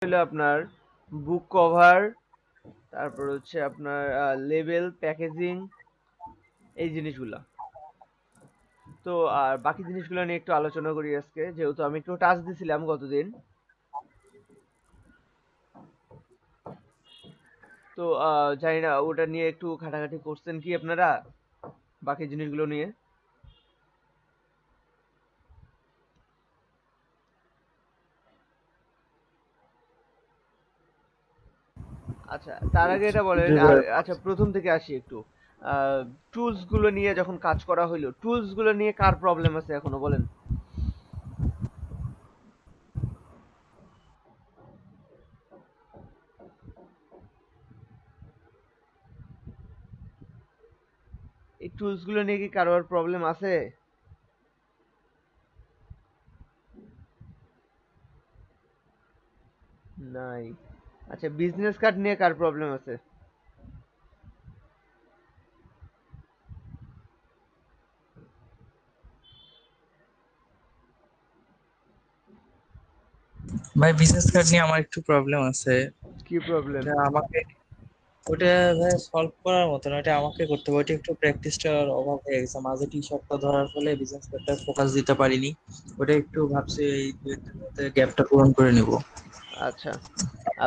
হলো আপনার বুক কভার, তারপর হচ্ছে আপনার লেবেল, প্যাকেজিং, এই জিনিসগুলা। তো আর বাকি জিনিসগুলো নিয়ে একটু আলোচনা করি আজকে, যেহেতু আমি একটু টাচ দিছিলাম গতদিন। তো জানি না ওটা নিয়ে একটু ঘাটাঘাটি করছেন কি আপনারা বাকি জিনিসগুলো নিয়ে? আচ্ছা, তার আগে এটা বলেন, জি ভাই। আচ্ছা প্রথম থেকে আসি একটু। টুলস গুলো নিয়ে যখন কাজ করা হইলো, টুলস গুলো নিয়ে কার প্রবলেম আছে এখনো বলেন? এই টুলস গুলো নিয়ে কি কারোর প্রবলেম আছে? নাই। আচ্ছা, বিজনেস কার্ড নিয়ে কার প্রবলেম আছে? ভাই বিজনেস কার্ড নিয়ে আমার একটু প্রবলেম আছে। কি প্রবলেম? ওটা আমাকে ওটা ভাই সলভ করার মতো না, ওটা আমাকে করতে হবে। ওটা একটু প্র্যাকটিসটার অভাব হয়ে গেছে, মাঝে টি শার্টটা ধরার ফলে বিজনেস কার্ডটা ফোকাস দিতে পারিনি। ওটা একটু ভাবছি এই 2 একদিনের মধ্যে গ্যাপটা পূরণ করে নিব। আচ্ছা,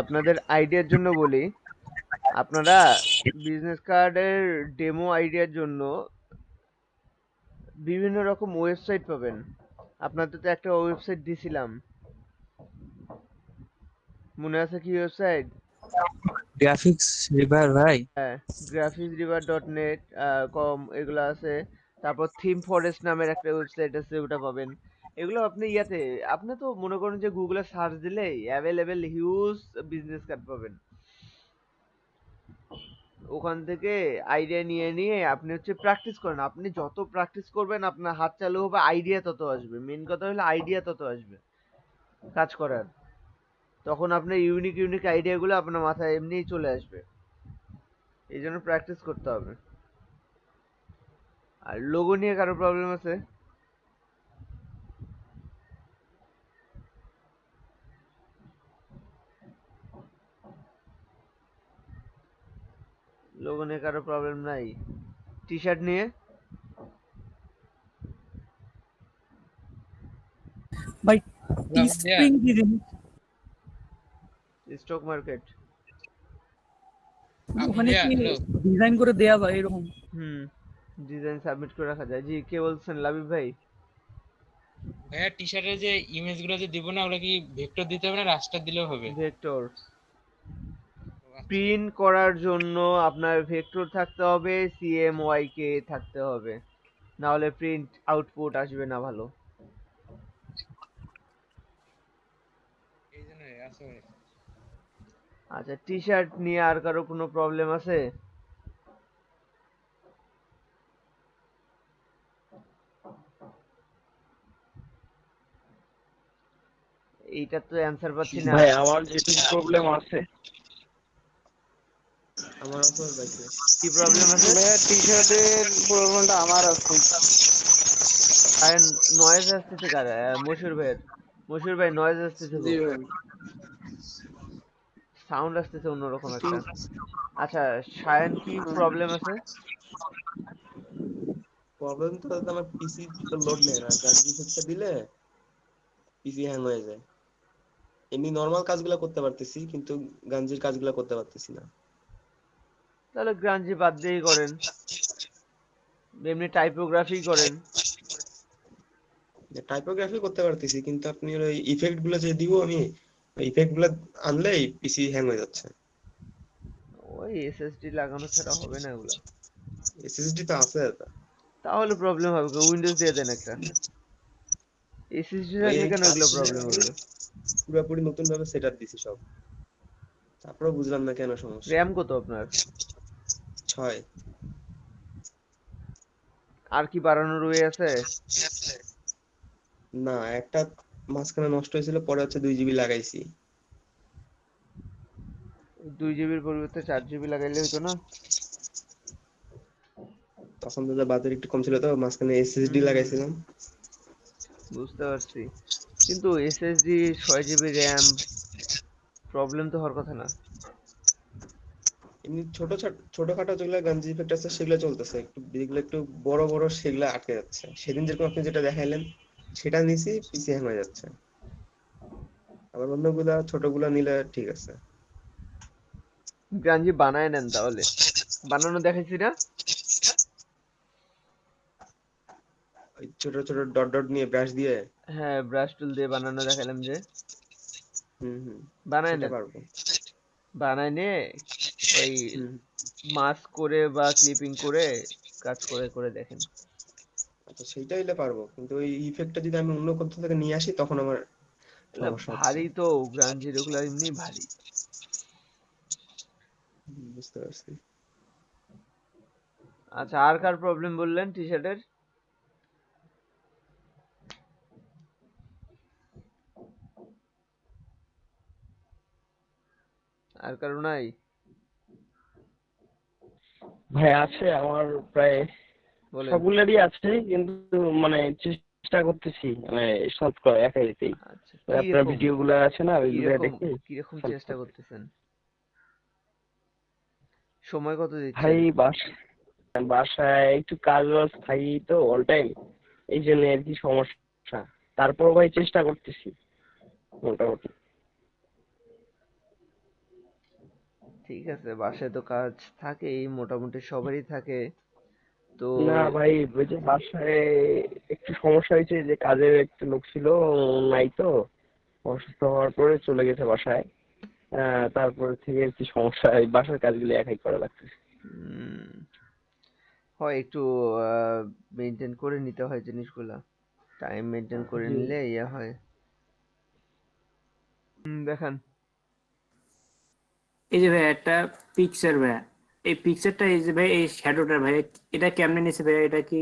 আপনাদের আইডিয়ার জন্য বলি, আপনারা বিজনেস কার্ডের ডেমো আইডিয়ার জন্য বিভিন্ন রকম ওয়েবসাইট পাবেন। আপনাদের তো একটা ওয়েবসাইট দিছিলাম, মনে আছে কি ওয়েবসাইট? গ্রাফিক্স রিভার ভাই। হ্যাঁ, graphicsriver.net কম এগুলো আছে। তারপর থিম ফরেস্ট নামের একটা ওয়েবসাইট আছে, ওটা পাবেন। এগুলো আপনি ইয়াতে, আপনি তো মনে করেন যে গুগলে সার্চ দিলেই অ্যাভেলেবেল হিউজ বিজনেস কার্ড পাবেন। ওখান থেকে আইডিয়া নিয়ে নিয়ে আপনি হচ্ছে প্র্যাকটিস করেন। আপনি যত প্র্যাকটিস করবেন আপনার হাত চালু হবে, আইডিয়া তত আসবে। মেন কথা হলো আইডিয়া তত আসবে কাজ করার। তখন আপনার ইউনিক ইউনিক আইডিয়াগুলো আপনার মাথায় এমনিই চলে আসবে। এই জন্য প্র্যাকটিস করতে হবে। আর লোগো নিয়ে কারো প্রবলেম আছে? লোগো নিয়ে কারো প্রবলেম নাই? টি শার্ট নিয়ে? ভাই টি ভাইয়া স্প্রিং কি জিনিস? Stock market? ওখানে ভাইয়া কি হ্যালো। ডিজাইন করে দেয়া যায় এরকম? হুম, ডিজাইন সাবমিট করে রাখা যায়। জি, কে বলছেন? লাবিব ভাই? ভাইয়া টি শার্টের যে ইমেজ গুলো যে দিব না, ওগুলো কি ভেক্টর দিতে হবে না রাস্টার দিলেও হবে? ভেক্টর ও আচ্ছা। প্রিন্ট করার জন্য আপনার ভেক্টর থাকতে হবে, সিএমওয়াইকে থাকতে হবে, না হলে প্রিন্ট আউটপুট আসবে না ভালো। এই জন্য আছে ভাই। আচ্ছা, টি শার্ট নিয়ে আর কারো কোনো প্রবলেম আছে? এইটার তো অ্যান্সার পাচ্ছি না। ভাই আমার যেটুকু প্রবলেম আছে, আমার আছে ভাই। কি প্রবলেম আছে? ভাইয়া টি শার্টের প্রবলেমটা আমার আছে। আর নয়েজ আসতেছে কার? মশিউর ভাইয়ের? মশিউর ভাই, নয়েজ আসতেছে জি খুব, ভাই। সাউন্ড আসতেছে অন্যরকম একটা। আচ্ছা, সায়ন কি প্রবলেম আছে? প্রবলেম তো হচ্ছে আমার পিসি তো লোড নেয় না, কারণ রিসেটটা দিলে পিসি হ্যাং হয়ে যায়। এমনি নরমাল কাজগুলো করতে পারতেছি, কিন্তু গাঞ্জির কাজগুলো করতে পারতেছি না। তাহলে গ্রাঞ্জি বাদ দিয়েই করেন, এমনি টাইপোগ্রাফি করেন। টাইপোগ্রাফি করতে পারতেছি, কিন্তু আপনি ওই ইফেক্ট গুলো যে দিব আমি, ওই ইফেক্ট গুলো আনলেই পিসি হ্যাং হয়ে যাচ্ছে। ওই এসএসডি লাগানো ছাড়া হবে না এগুলা। এসএসডি তো আছে এটা। তাহলে প্রবলেম হবে, উইন্ডোজ দিয়ে দেন একটা। এসএসডি ওই থাকলে এই কেন কাজ এগুলো শেষে প্রবলেম আমি হবে? পুরোপুরি নতুন ভাবে সেটআপ দিছি সব, তারপরে বুঝলাম না কেন সমস্যা। র্যাম কত আপনার? 6। আর কি বাড়ানোর ওয়ে আছে? না, একটা মাঝখানে নষ্ট হয়েছিল, পরে হচ্ছে 2 জিবি লাগাইছি। 2 জিবির পরিবর্তে 4 জিবি লাগাইলে হতো না? তখন তো বাজার একটু কম ছিল, তো মাঝখানে এসএসডি হুম, লাগাইছিলাম। বুঝতে পারছি। কিন্তু এসএসডি 6 জিবি র্যাম প্রবলেম তো হওয়ার কথা না। এমনি ছোটখাটো যেগুলো গাঞ্জি ইফেক্ট আছে সেগুলো চলতেছে, একটু যেগুলো একটু বড় বড় সেগুলো আটকে যাচ্ছে। সেদিন যেরকম আপনি যেটা দেখাইলেন সেটা নিছি, পিসি হ্যাং হয়ে যাচ্ছে। আবার অন্যগুলা ছোটগুলা নিলে ঠিক আছে। গাঞ্জি বানায় নেন তাহলে, বানানো দেখাইছি না? ওই ছোট ছোট ডট ডট নিয়ে ব্রাশ দিয়ে। হ্যাঁ, ব্রাশ টুল দিয়ে বানানো দেখালাম যে। হুম, বানায় সেটা নেন, পারবো। বানায় নিয়ে ওই হুম, মাস্ক করে বা ক্লিপিং করে কাজ করে করে দেখেন। আচ্ছা সেইটা হইলে পারবো, কিন্তু ওই ইফেক্টটা যদি আমি অন্য কোথাও থেকে নিয়ে আসি তখন আমার এগুলা সমস্যা হচ্ছে। ভারী তো, গ্রাঞ্জির ওগুলা এমনি ভারী। বুঝতে পারছি। আচ্ছা, আর কার প্রবলেম বললেন টি শার্টের? আর কারো নাই? ভাই আছে আমার প্রায় বলেন। সবগুলোরই আছে, কিন্তু মানে চেষ্টা করতেছি মানে সলভ করা একাইতেই। আচ্ছা, আপনার কিরকম ভিডিও গুলো আছে না, ওইগুলো কিরকম দেখে কিরকম সলভ চেষ্টা করতে। করতেছেন? সময় কত ভাই দিচ্ছেন? বাসায় একটু কাজ বাজ থাকি তো অল টাইম, এই জন্য আর কি সমস্যা। তারপর ভাই চেষ্টা করতেছি মোটামুটি। ঠিক আছে, বাসায় তো কাজ থাকেই, মোটামুটি সবারই থাকে তো। না ভাই, ওই যে বাসায় একটু সমস্যা হয়েছে, যে কাজের একটা লোক ছিল, নাই তো, অসুস্থ হওয়ার পরে চলে গেছে বাসায়। তারপর থেকে একটু সমস্যা, এই বাসার কাজগুলো একাই করা লাগতেছে। উম, হয় একটু মেনটেন করে নিতে হয় জিনিসগুলা, টাইম মেনটেন করে জি। নিলে ইয়ে হয়। দেখান। এই যে ভাই একটা পিকচার ভাই, এই পিকচারটা, এই যে ভাই এই শ্যাডোটা ভাই, এটা কেমনে নিছে ভাই? এটা কি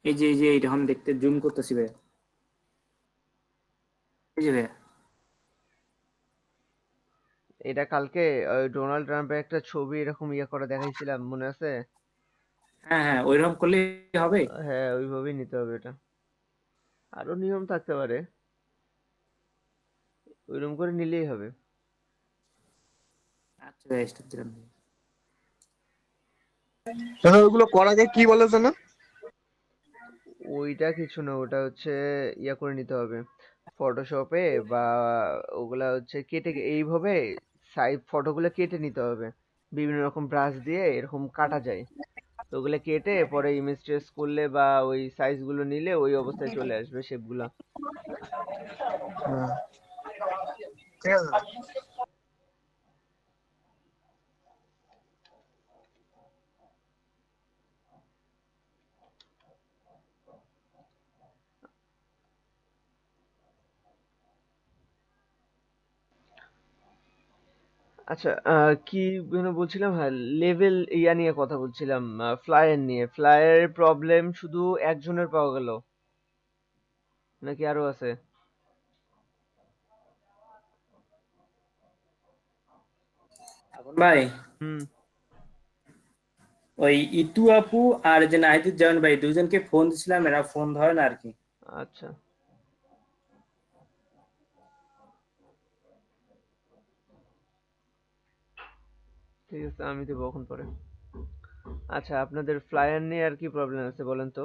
এই যে এইরকম দেখতে জুম করতেছি ভাই, এই যে ভাই। এটা কালকে ডোনাল্ড ট্রাম্পের একটা ছবি এরকম ইয়ে করে দেখাইছিলাম, মনে আছে? হ্যাঁ হ্যাঁ, ওইরকম করলে হবে। হ্যাঁ, ওইভাবেই নিতে হবে এটা। আরো নিয়ম থাকতে পারে, ওইরকম করে নিলেই হবে। আচ্ছা ভাই, স্টার্ট দিলাম ভাই। দাদা ওগুলো করা যায় কি বলে তো না? ওইটা কিছু না, ওটা হচ্ছে ইয়া করে নিতে হবে ফটোশপে, বা ওগুলা হচ্ছে কেটে এইভাবে সাইজ ফটোগুলো কেটে নিতে হবে। বিভিন্ন রকম ব্রাশ দিয়ে এরকম কাটা যায়, তো ওগুলো কেটে পরে ইমেজ ট্রেস করলে বা ওই সাইজ গুলো নিলে ওই অবস্থায় চলে আসবে শেপগুলা। হ্যাঁ, ঠিক আছে দাদা। আচ্ছা, কি যেন বলছিলাম, হ্যাঁ, লেভেল ইয়া নিয়ে কথা বলছিলাম, ফ্লায়ার নিয়ে। ফ্লায়ারের প্রবলেম শুধু একজনের পাওয়া গেল নাকি আরো আছে? এখন ভাই হুম। ওই ইতু আপু আর যে নাহিদুজ্জামান ভাই, দুজনকে ফোন দিছিলাম, এরা ফোন ধরে না আর কি। আচ্ছা, ঠিক আছে, আমি দেবো এখন পরে। আচ্ছা, আপনাদের ফ্লায়ার নিয়ে আর কি প্রবলেম আছে বলেন তো?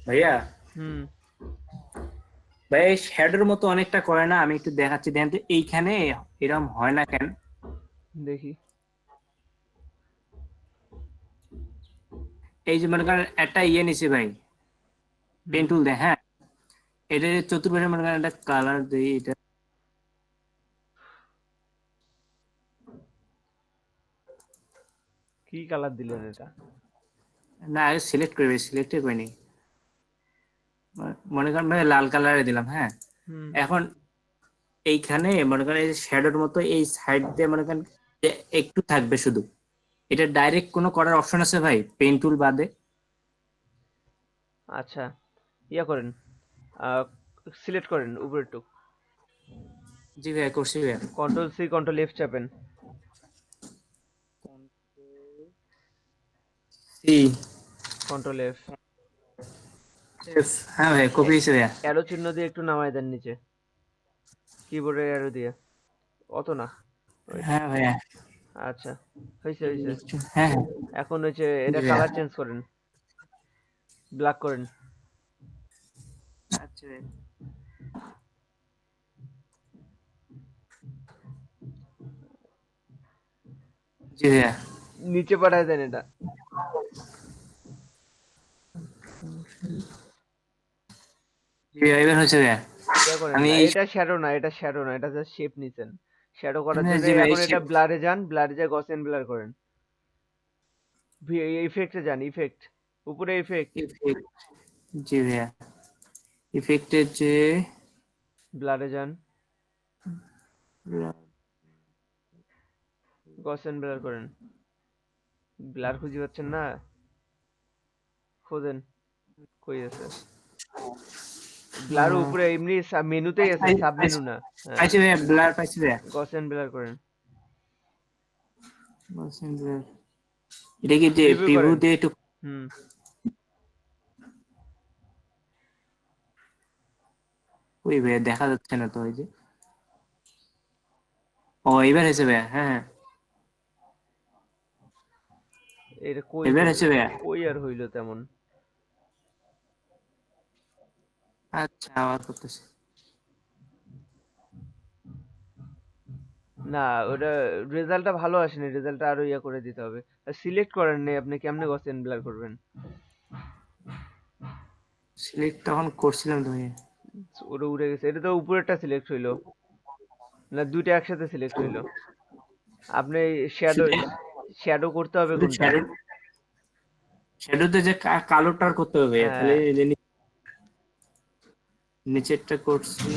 ভাইয়া, হুম, ভাই শ্যাডোর মতো অনেকটা করে না, আমি একটু দেখাচ্ছি দেখেন তো, এইখানে এরকম হয় না কেন? দেখি। এই যে মনে করেন একটা ইয়ে নিছি ভাই, পেন হুম, টুল দেয়, হ্যাঁ, এটা চতুর্পাশে মনে করেন একটা কালার দিই, এটা কি কালার দিলেন এটা? না আগে সিলেক্ট করবে, সিলেক্টই করিনি। মনে করেন ভাই লাল কালারে দিলাম, হ্যাঁ। হুম, এখন এইখানে মনে করেন এই শ্যাডোর মতো এই সাইড দিয়ে মনে করেন যে একটু থাকবে শুধু, এটা ডাইরেক্ট কোনো করার অপশন আছে ভাই পেন টুল বাদে? আচ্ছা, ইয়া করেন, সিলেক্ট করেন উপরে একটু, জি ভাই, করছি ভাই। কন্ট্রোল সি কন্ট্রোল এফ চাপেন। C, control F. হ্যাঁ ভাই কপি হয়েছে ভাইয়া। অ্যারো চিহ্ন দিয়ে একটু নামায় দেন নিচে, কিবোর্ডের অ্যারো দিয়ে, অত না, ওই, হ্যাঁ ভাইয়া আচ্ছা, হয়েছে। হ্যাঁ হ্যাঁ এখন হচ্ছে এটা জি ভাইয়া। কালার চেঞ্জ করেন, ব্ল্যাক করেন। আচ্ছা ভাইয়া। জি ভাইয়া। নিচে পাঠায় দেন এটা। জি ভাইয়া, এবার হচ্ছে ভাইয়া। ইয়া করেন আমি না, এই এটা শ্যাডো না, এটা জাস্ট শেপ নিছেন। শ্যাডো করার জন্য জি ভাই এখন এটা ব্লারে যান, ব্লারে যা গসেন ব্লার করেন। ইফেক্টে যান, ইফেক্ট, উপরে ইফেক্ট, ইফেক্ট। জি ভাইয়া ইফেক্টের যে ব্লারে যান, গসেন ব্লার করেন। ব্লার খুঁজে পাচ্ছেন না, খোঁজেন, কই আছে ব্লার? উপরে এমনি মেনুতেই আছে, সাব মেনু না। হ্যাঁ, পাইছি ভাইয়া, ব্লার পাইছি ভাইয়া। গসেন ব্লার করেন, এটা কি যে প্রিভিউ প্রিভিউ করেন। দিয়ে একটু হুম, ওই ভাইয়া দেখা যাচ্ছে না তো, ওই যে ও এবার হয়েছে ভাইয়া। হ্যাঁ হ্যাঁ এটা কই এবার হইল, হয়েছে ভাইয়া। কই আর হইল তেমন। আচ্ছা আবার করতেছি। না, ওটা রেজাল্টটা ভালো আসেনি, রেজাল্টটা আরো ইয়া করে দিতে হবে। সিলেক্ট করেন নাই আপনি, কেমনে গসেন ব্লার করবেন? সিলেক্ট তখন করছিলাম তো ভাইয়া। ওটা উড়ে গেছে, এটা তো উপরেরটা সিলেক্ট হইলো না, দুইটা একসাথে সিলেক্ট হইলো। আপনি শ্যাডো, শ্যাডো করতে হবে শুধু কোনটা? শ্যাডো, শ্যাডোতে যে কালোটার করতে হবে ভাইয়া, তাহলে হ্যাঁ, এই যে নিচেরটা করছি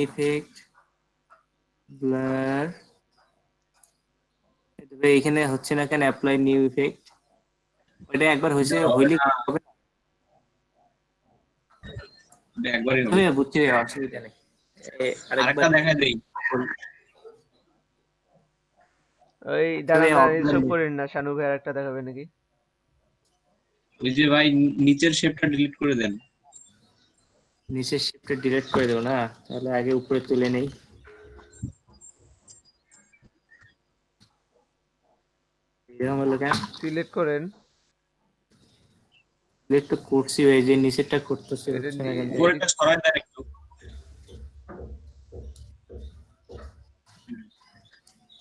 ইফেক্ট ব্লার। এখানে হচ্ছে না কেন, অ্যাপ্লাই নিউ ইফেক্ট? ওইটা একবার হয়েছে, হইলে কি হবে? একবারই হবে। ভাইয়া বুঝছি ভাইয়া, অসুবিধা নেই। আরেকবার আরেকটা দেখা দেই। ওই ভাইয়া দাঁড়ান, অফলাইন এসব করেন না, শানু ভাই আরেকটা দেখাবে নাকি? ওই যে ভাই নিচের শেপটা ডিলিট করে দেন। নিচের শিফটে ডিলিট করে দেবো না, তাহলে আগে উপরে তুলে নেই। এরকম হলো কেন? সিলেক্ট করেন, ডিলিট তো করছি ভাই, যে নিচেরটা করতেছে এটা হচ্ছে না কেন? উপরেরটা সরায় দেন একটু।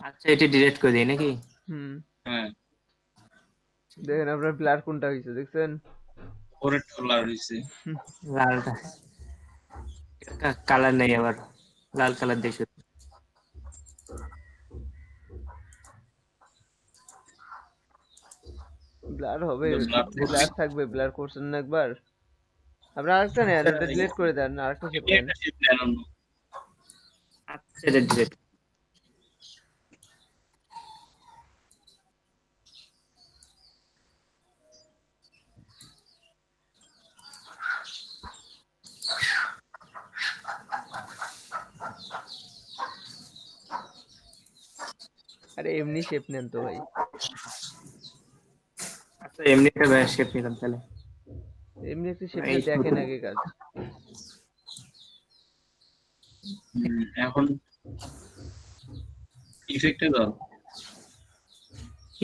আচ্ছা এটা ডিলিট করে দিই নাকি? হুম, হ্যাঁ, দেখেন আপনার ব্লার কোনটা হয়েছে, দেখছেন? উপরেরটা ব্লার হইছে। লালটা কালার নেই আবার, লাল কালার দিয়ে শুধু। ব্লার হবে, ব্লার ব্লার থাকবে, ব্লার করছেন না একবার? আপনার আরেকটা নেন, ওটা ডিলিট করে দেন, আরেকটা শেপ নেন। একটা শেপ দেন অন্য। আচ্ছা এটা ডিলিট। আরে এমনি শেপ নেন তো ভাই, আচ্ছা এমনি একটা শেপ নিলাম তাহলে। এমনি একটা শেপ এই দেখেন আগে কাজ। এখন ইফেক্টে দাও।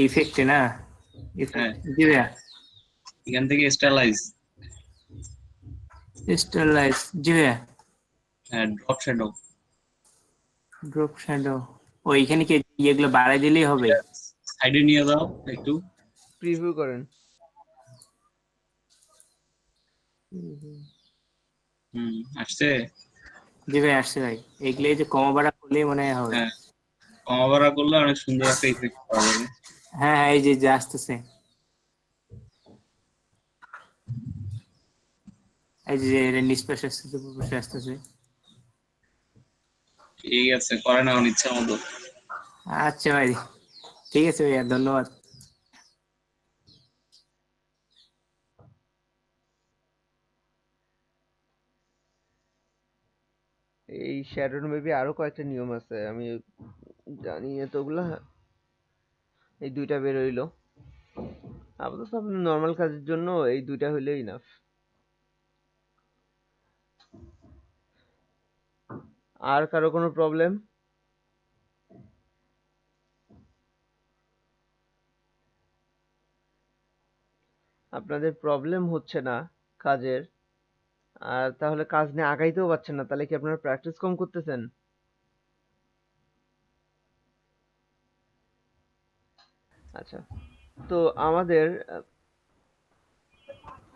ইফেক্টে না? হ্যাঁ, জি ভাইয়া। এখান থেকে স্টাইলাইজ। স্টাইলাইজ, জি ভাইয়া। হ্যাঁ, ড্রপ শ্যাডো। ড্রপ শ্যাডো, ওইখানে কি এগুলো বাড়াই দিলেই হবে? সাইডে নিয়ে দাও একটু। প্রিভিউ করেন। আসছে। জি ভাই আসছে ভাই, এগুলো এই যে কমা বাড়া করলেই মনে হয় হবে। হ্যাঁ, কমা বাড়া করলে অনেক সুন্দর একটা ইফেক্ট পাওয়া যাবে। হ্যাঁ হ্যাঁ এই যে যে আসতেছে, এই যে নিষ্পাশে আসতেছে, উপরে আসতেছে। ঠিক আছে, করে নাও ইচ্ছা মতো। আচ্ছা ভাই, ঠিক আছে ভাইয়া, ধন্যবাদ। এই শ্যাডোর মেবি আরো কয়েকটা নিয়ম আছে, আমি জানি এতগুলা। এই দুইটা বের হইলো। আপাতত আপনার নর্মাল কাজের জন্য এই দুইটা হইলেই ইনাফ। আর কারো কোনো প্রবলেম? আপনাদের প্রবলেম হচ্ছে না কাজের, আর তাহলে কাজ নিয়ে আগাইতেও পারছেন না, তাহলে কি আপনারা প্র্যাকটিস কম করতেছেন? আচ্ছা, তো আমাদের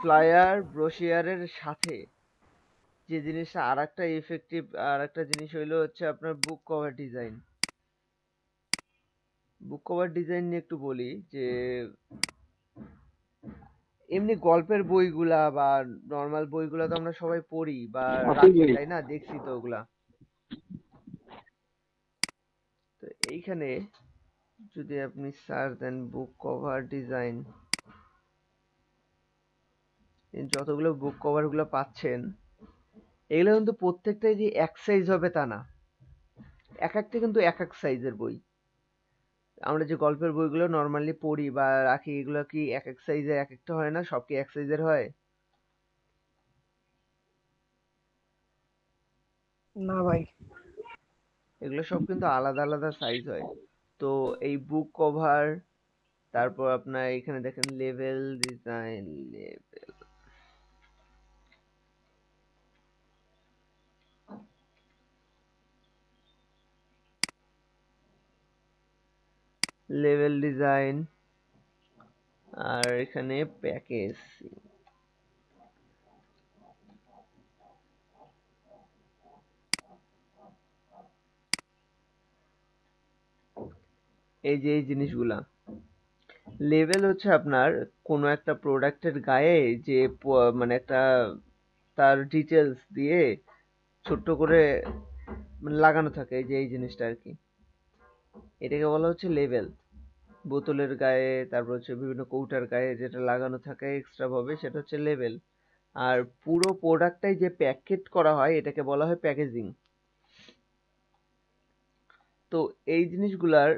ফ্লায়ার ব্রোশিয়ারের সাথে যে জিনিসটা আর একটা ইফেক্টিভ আর একটা জিনিস হইলো হচ্ছে আপনার বুক কভার ডিজাইন। বুক কভার ডিজাইন নিয়ে একটু বলি যে এমনি গল্পের বইগুলা বা নর্মাল বইগুলা তো আমরা সবাই পড়ি বা রাখি, তাই না? দেখছি তো ওগুলা। তো এইখানে যদি আপনি সার্চ দেন বুক কভার ডিজাইন, যতগুলো বুক কভার গুলো পাচ্ছেন এগুলো কিন্তু প্রত্যেকটাই যে এক সাইজ হবে তা না, এক একটা কিন্তু এক এক সাইজের বই। আমরা যে গল্পের বইগুলো নর্মালি পড়ি বা রাখি এগুলো কি এক এক সাইজের এক একটা হয় না? সব কি এক সাইজের হয়? না ভাই। এগুলো সব কিন্তু আলাদা আলাদা সাইজ হয়। তো এই বুক কভার, তারপর আপনার এখানে দেখেন লেভেল ডিজাইন, লেভেল ডিজাইন, আর এখানে প্যাকেজ। এই যে এই জিনিসগুলা লেভেল হচ্ছে আপনার কোনো একটা প্রোডাক্টের গায়ে যে মানে একটা তার ডিটেলস দিয়ে ছোট্ট করে মানে লাগানো থাকে, এই যে এই জিনিসটা আর কি, এটাকে বলা হচ্ছে লেভেল। বোতলের গায়ে, তারপর হচ্ছে বিভিন্ন কৌটার গায়ে যেটা লাগানো থাকে এক্সট্রা ভাবে, সেটা হচ্ছে লেভেল। আর পুরো প্রোডাক্টটাই যে প্যাকেট করা হয় এটাকে বলা হয় প্যাকেজিং। তো এই জিনিসগুলার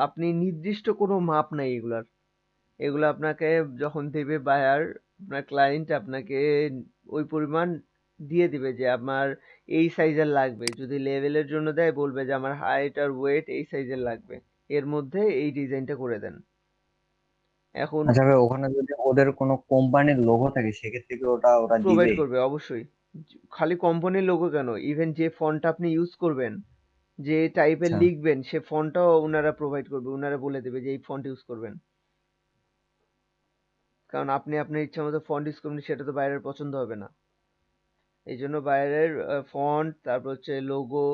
আপনি নির্দিষ্ট কোনো মাপ নাই এগুলার। এগুলো আপনাকে যখন দেবে বায়ার, আপনার ক্লায়েন্ট আপনাকে ওই পরিমাণ দিয়ে দিবে যে আমার এই সাইজের লাগবে। যদি লেভেলের জন্য দেয় বলবে যে আমার হাইট আর ওয়েট এই সাইজের লাগবে, এর মধ্যে এই ডিজাইনটা করে দেন। এখন আচ্ছা ভাই, ওখানে যদি ওদের কোনো কোম্পানির লোগো থাকে সেক্ষেত্রে কি ওটা ওরা প্রোভাইড দিবে? করবে অবশ্যই। খালি কোম্পানির লোগো কেন, ইভেন যে ফন্ট আপনি ইউজ করবেন, যে টাইপের আচ্ছা লিখবেন, সে ফন্টটাও ওনারা প্রোভাইড করবে। ওনারা বলে দেবে যে এই ফন্ট ইউজ করবেন। কারণ আপনি আপনার ইচ্ছা মতো ফন্ট ইউজ করবেন, সেটা তো বাইরের পছন্দ হবে না। এই জন্য বাইরের ফন্ট, তারপর হচ্ছে লোগো,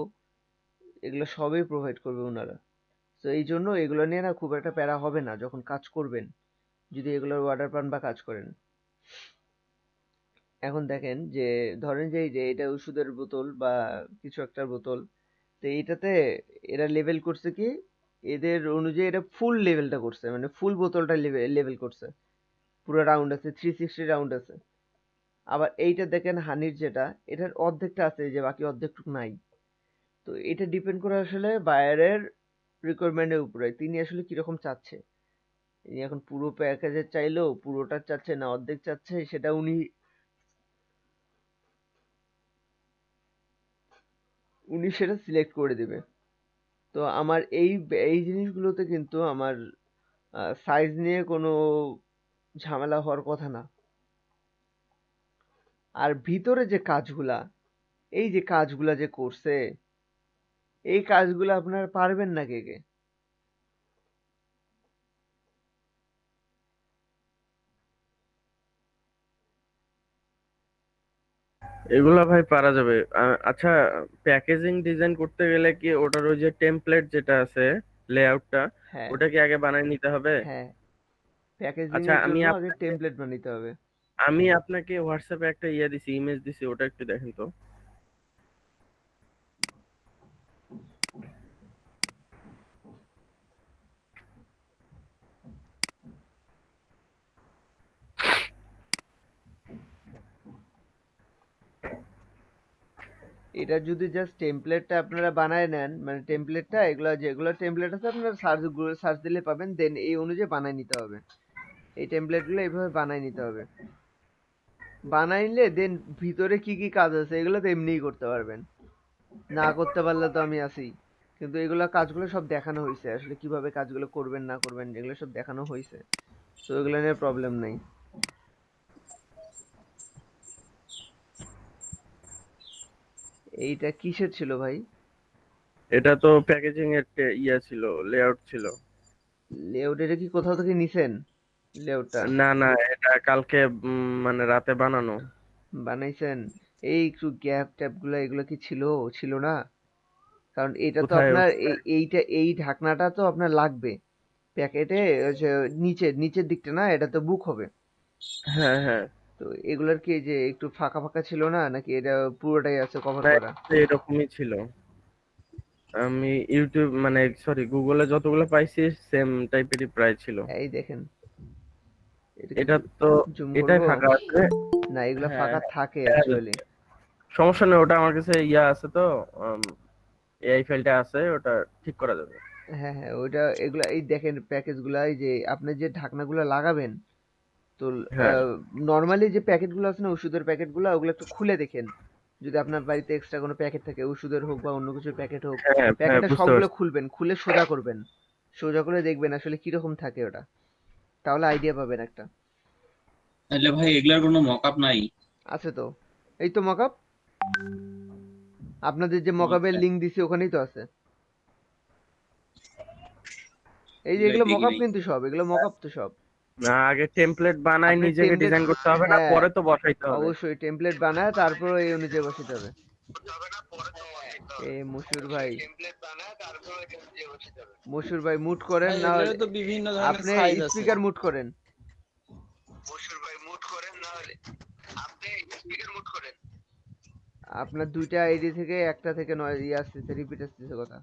এগুলো সবই প্রোভাইড করবে ওনারা। তো এই জন্য এগুলো নিয়ে না খুব একটা প্যারা হবে না যখন কাজ করবেন, যদি এগুলোর অর্ডার পান বা কাজ করেন। এখন দেখেন যে ধরেন যে এই যে এটা ওষুধের বোতল বা কিছু একটা বোতল, তো এইটাতে এরা লেভেল করছে কি, এদের অনুযায়ী এটা ফুল লেভেলটা করছে, মানে ফুল বোতলটা লেভেল করছে, পুরো রাউন্ড আছে, 360 রাউন্ড আছে। আবার এইটা দেখেন হানির যেটা, এটার অর্ধেকটা আছে, যে বাকি অর্ধেকটুকু নাই। তো এটা ডিপেন্ড করে আসলে বায়ারের রিকোয়ারমেন্টের উপরে, তিনি আসলে কিরকম চাচ্ছে। তিনি এখন পুরো প্যাকেজের চাইলেও পুরোটা চাচ্ছে না অর্ধেক চাচ্ছে, সেটা উনি উনি সেটা সিলেক্ট করে দিবে। তো আমার এই এই জিনিসগুলোতে কিন্তু আমার সাইজ নিয়ে কোনো ঝামেলা হওয়ার কথা না। আর ভিতরে যে কাজগুলা, এই যে কাজগুলা যে করছে, এই কাজগুলো আপনারা পারবেন না কে কে? এগুলা ভাই পারা যাবে। আচ্ছা, প্যাকেজিং ডিজাইন করতে গেলে কি ওটার ওই যে টেমপ্লেট যেটা আছে, লেআউটটা, হ্যাঁ, ওটা কি আগে বানায় নিতে হবে? হ্যাঁ, প্যাকেজিং আচ্ছা, এর জন্য আগে টেমপ্লেট বানাইতে হবে। আমি আপনাকে হোয়াটসঅ্যাপে একটা দিছি, ইমেজ দিছি, ওটা একটু দেখেন তো। এটা যদি জাস্ট টেমপ্লেটটা আপনারা বানায় নেন, মানে টেমপ্লেটটা এগুলো যেগুলো টেমপ্লেট আছে আপনারা সার্চ দিলে পাবেন, দেন এই অনুযায়ী বানায় নিতে হবে। এই টেমপ্লেটগুলো এইভাবে বানাই নিতে হবে। বানাই নিলে দেন ভিতরে কি কি কাজ আছে এগুলো তো এমনিই করতে পারবেন, না করতে পারলে তো আমি আছি। কিন্তু এগুলো কাজগুলো সব দেখানো হয়েছে, আসলে কিভাবে কাজগুলো করবেন না করবেন এগুলো সব দেখানো হয়েছে, তো এগুলো নিয়ে প্রবলেম নেই। এইটা কিসের ছিল ভাই? এটা তো প্যাকেজিং এর ইয়া ছিল, লেআউট ছিল। লেআউট এটা কি কোথাও থেকে নিছেন লেআউটটা? না না, এটা কালকে মানে রাতে বানানো। বানাইছেন? এই একটু গ্যাপ ট্যাপ গুলো এগুলো কি ছিল, ছিল না? কারণ এটা তো কোথায় আপনার ওটা? এইটা এই ঢাকনাটা তো আপনার লাগবে প্যাকেটে, নিচের দিকটা না, এটা তো বুক হবে। হ্যাঁ হ্যাঁ। তো এগুলার কি এই যে একটু ফাঁকা ফাঁকা ছিল না, নাকি এটা পুরোটাই আছে কভার না, করা? এটা এরকমই ছিল। আমি ইউটিউব মানে সরি গুগলে যতগুলো পাইছি সেম টাইপেরই প্রায় ছিল। এই দেখেন, এটা এটা কি তো জুম এটাই করব? ফাঁকা আছে। না, এগুলা হ্যাঁ ফাঁকা হ্যাঁ, থাকে দেখা অ্যাকচুয়ালি। যাচ্ছে। সমস্যা নেই, ওটা আমার কাছে ইয়া আছে তো, এআই ফাইলটা আছে, ওটা ঠিক করা যাবে। হ্যাঁ হ্যাঁ, ওইটা এগুলা এই দেখেন প্যাকেজগুলা, এই যে আপনি যে ঢাকনাগুলো লাগাবেন, তো হ্যাঁ নর্মালি যে প্যাকেটগুলো আছে না ওষুধের প্যাকেটগুলো, ওগুলো একটু খুলে দেখেন। যদি আপনার বাড়িতে এক্সট্রা কোনো প্যাকেট থাকে, ওষুধের হোক বা অন্য কিছুর প্যাকেট হোক, হ্যাঁ হ্যাঁ, প্যাকেটে বুঝতে সবগুলো পারছি। খুলবেন, খুলে সোজা করবেন। সোজা করে দেখবেন আসলে কিরকম থাকে ওটা, তাহলে আইডিয়া পাবেন একটা। তাহলে ভাই এগুলার কোনো মকআপ নাই? আছে তো, এই তো মকআপ, আপনাদের যে ও মকআপের আচ্ছা, লিংক দিছি ওখানেই তো আছে। এই যে এগুলাই এগুলো দেখি মকআপ, নাই। কিন্তু সব এগুলো মকআপ তো সব। না, আগে টেমপ্লেট বানাই আপনি নিজেকে টেমপ্লেট, ডিজাইন করতে হবে না, হ্যাঁ পরে তো বসাইতে হবে। অবশ্যই টেমপ্লেট বানায় তারপর এই অনুযায়ী বসাতে হবে। এ মশুর ভাই, মশুর ভাই মুট করেন ভাই না এগুলোরও হলে, তো বিভিন্ন ধরনের আপনি সাইজ আছে। স্পিকার মুট করেন। আপনার দুইটা আইডি থেকে একটা থেকে নয় ইয়ে আসতেছে, রিপিট আসতেছে কথা।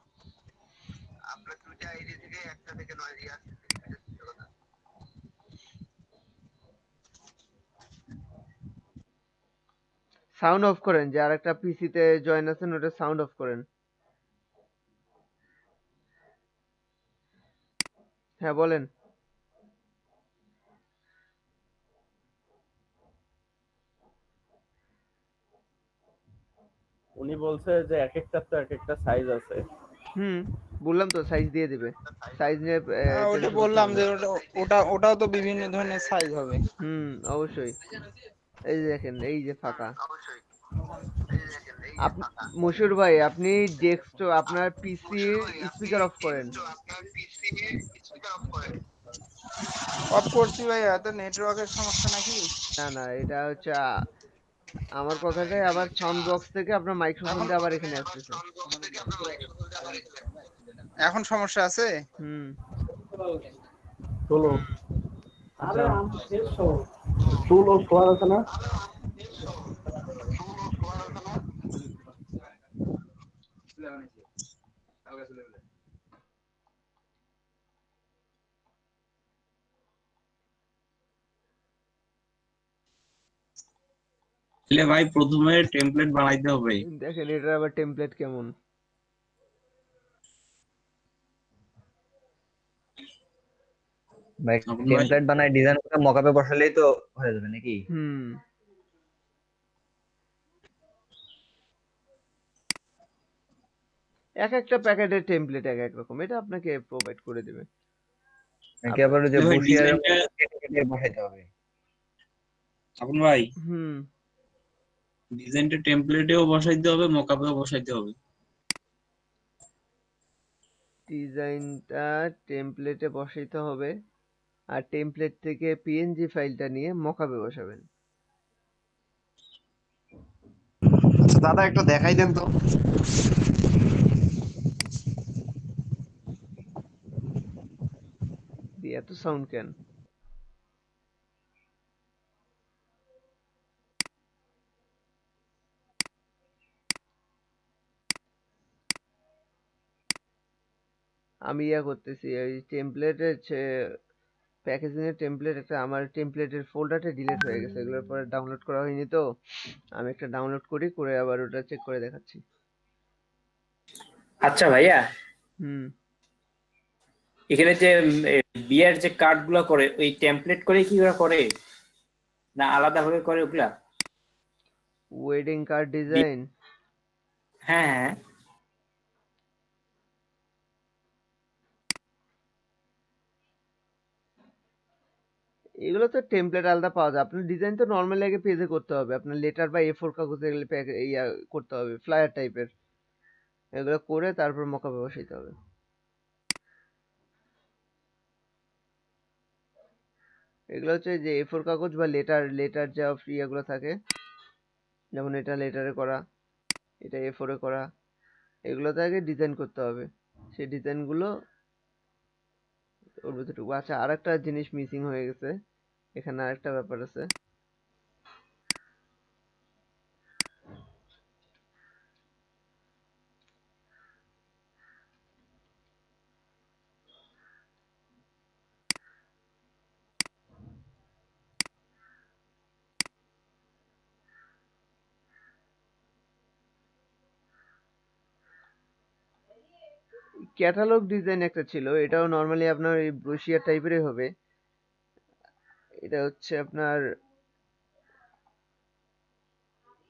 সাউন্ড অফ করেন, যে আরেকটা পিসিতে জয়েন আছেন ওটা সাউন্ড অফ করেন। হ্যাঁ বলেন। উনি বলছে যে এক একটা তো এক একটা সাইজ আছে। হুম, বললাম তো সাইজ দিয়ে দিবে, সাইজ নিয়ে ওটা টেনশন করতে বললাম হবে যে না। ওটাও তো বিভিন্ন ধরনের সাইজ হবে। হুম, অবশ্যই। এই যে দেখেন, এই যে ফাঁকা। মশুর ভাই আপনি ডেস্কটপ আপনার পিসি স্পিকার অফ করেন। অফ করছি ভাই, এত নেটওয়ার্কের সমস্যা নাকি? না না, এটা হচ্ছে আমার কথাটাই আবার সাউন্ড বক্স থেকে আপনার মাইক্রোফোন এখন দিয়ে আবার এখানে আসতেছে। এখন সমস্যা আছে? হুম। চলো। চুল ও শোয়া আছে না? তাহলে ভাই প্রথমে টেমপ্লেট বানাইতে হবে। দেখেন এটা আবার টেমপ্লেট কেমন। ভাই তখন ভাই টেমপ্লেট বানায় ডিজাইন করে মকআপে বসালেই তো হয়ে যাবে নাকি? হুম, এক একটা প্যাকেটের টেমপ্লেট এক এক রকম, এটা আপনাকে প্রোভাইড করে দেবে। নাকি আপ- আবার ওই যে ভাই বসিয়ারের ডিজাইনটা, মতো কেটে কেটে বসাইতে হবে? তখন ভাই হুম, ডিজাইনটা টেমপ্লেটেও বসাইতে হবে, মকআপেও বসাইতে হবে। ডিজাইনটা টেমপ্লেটে বসাইতে হবে, আর টেমপ্লেট থেকে পিএনজি ফাইলটা নিয়ে মকআপে বসাবেন। দাদা একটু দেখাই দেন তো। দিয়ে এত সাউন্ড কেন? আমি ইয়া করতেছি, এই টেমপ্লেটের প্যাকেজিং এর টেমপ্লেট, একটা আমার টেমপ্লেটের ফোল্ডারটা ডিলিট হয়ে গেছে, এগুলোর পরে ডাউনলোড করা হয়নি তো, আমি একটা ডাউনলোড করি, করে আবার ওটা চেক করে দেখাচ্ছি। আচ্ছা ভাইয়া, হুম। এখানে যে বিয়ের যে কার্ড গুলো করে ওই টেমপ্লেট করে কি ওরা করে না আলাদা ভাবে করে ওগুলা? ওয়েডিং কার্ড ডিজাইন, হ্যাঁ হ্যাঁ। এগুলো তো টেমপ্লেট আলাদা পাওয়া যায়। আপনার ডিজাইন তো নর্মালি আগে পেজে করতে হবে, আপনার লেটার বা A4 কাগজে এগুলো ইয়া করতে হবে, ফ্লায়ার টাইপের। এগুলো করে তারপর মকআপে বসাইতে হবে। এগুলো হচ্ছে যে A4 কাগজ বা লেটার যা ইয়েগুলো থাকে, যেমন এটা লেটারে করা, এটা A4 এ করা, এগুলোতে আগে ডিজাইন করতে হবে। সেই ডিজাইনগুলো ওর ভিতরে ঢুকবে। আচ্ছা, আর একটা জিনিস মিসিং হয়ে গেছে এখানে, আরেকটা ব্যাপার আছে। ক্যাটালগ ডিজাইন একটা ছিল, এটাও নর্মালি আপনার এই ব্রোশিয়ার টাইপেরই হবে। এটা হচ্ছে আপনার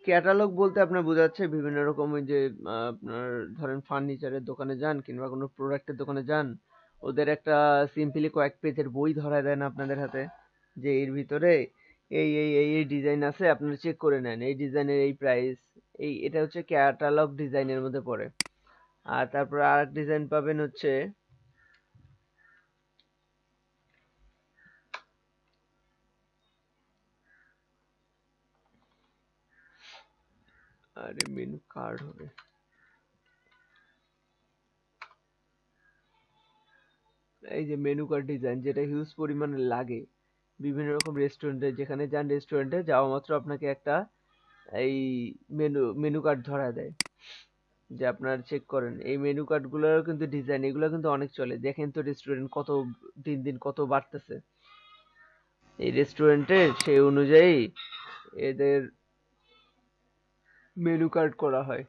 ক্যাটালগ বলতে আপনার বোঝাচ্ছে বিভিন্ন রকম ওই যে আপনার ধরেন ফার্নিচারের দোকানে যান কিংবা কোনো প্রোডাক্টের দোকানে যান, ওদের একটা সিম্পলি কয়েক পেজের বই ধরায় দেন আপনাদের হাতে, যে এর ভিতরে এই ডিজাইন আছে, আপনারা চেক করে নেন, এই ডিজাইনের এই প্রাইস। এটা হচ্ছে ক্যাটালগ ডিজাইনের মধ্যে পড়ে। আর তারপর আরেক ডিজাইন পাবেন হচ্ছে, আরে মেনু কার্ড হবে, এই যে মেনু কার্ড ডিজাইন, যেটা হিউজ পরিমাণে লাগে বিভিন্ন রকম রেস্টুরেন্টে। যেখানে যান রেস্টুরেন্টে যাওয়া মাত্র আপনাকে একটা এই মেনু কার্ড ধরা দেয়, যে আপনার চেক করেন এই মেনু কার্ড গুলোর কিন্তু ডিজাইন, এগুলো কিন্তু অনেক চলে। দেখেন তো রেস্টুরেন্ট কত দিন দিন কত বাড়তেছে, এই রেস্টুরেন্টের সেই অনুযায়ী এদের মেনু কার্ড করা হয়।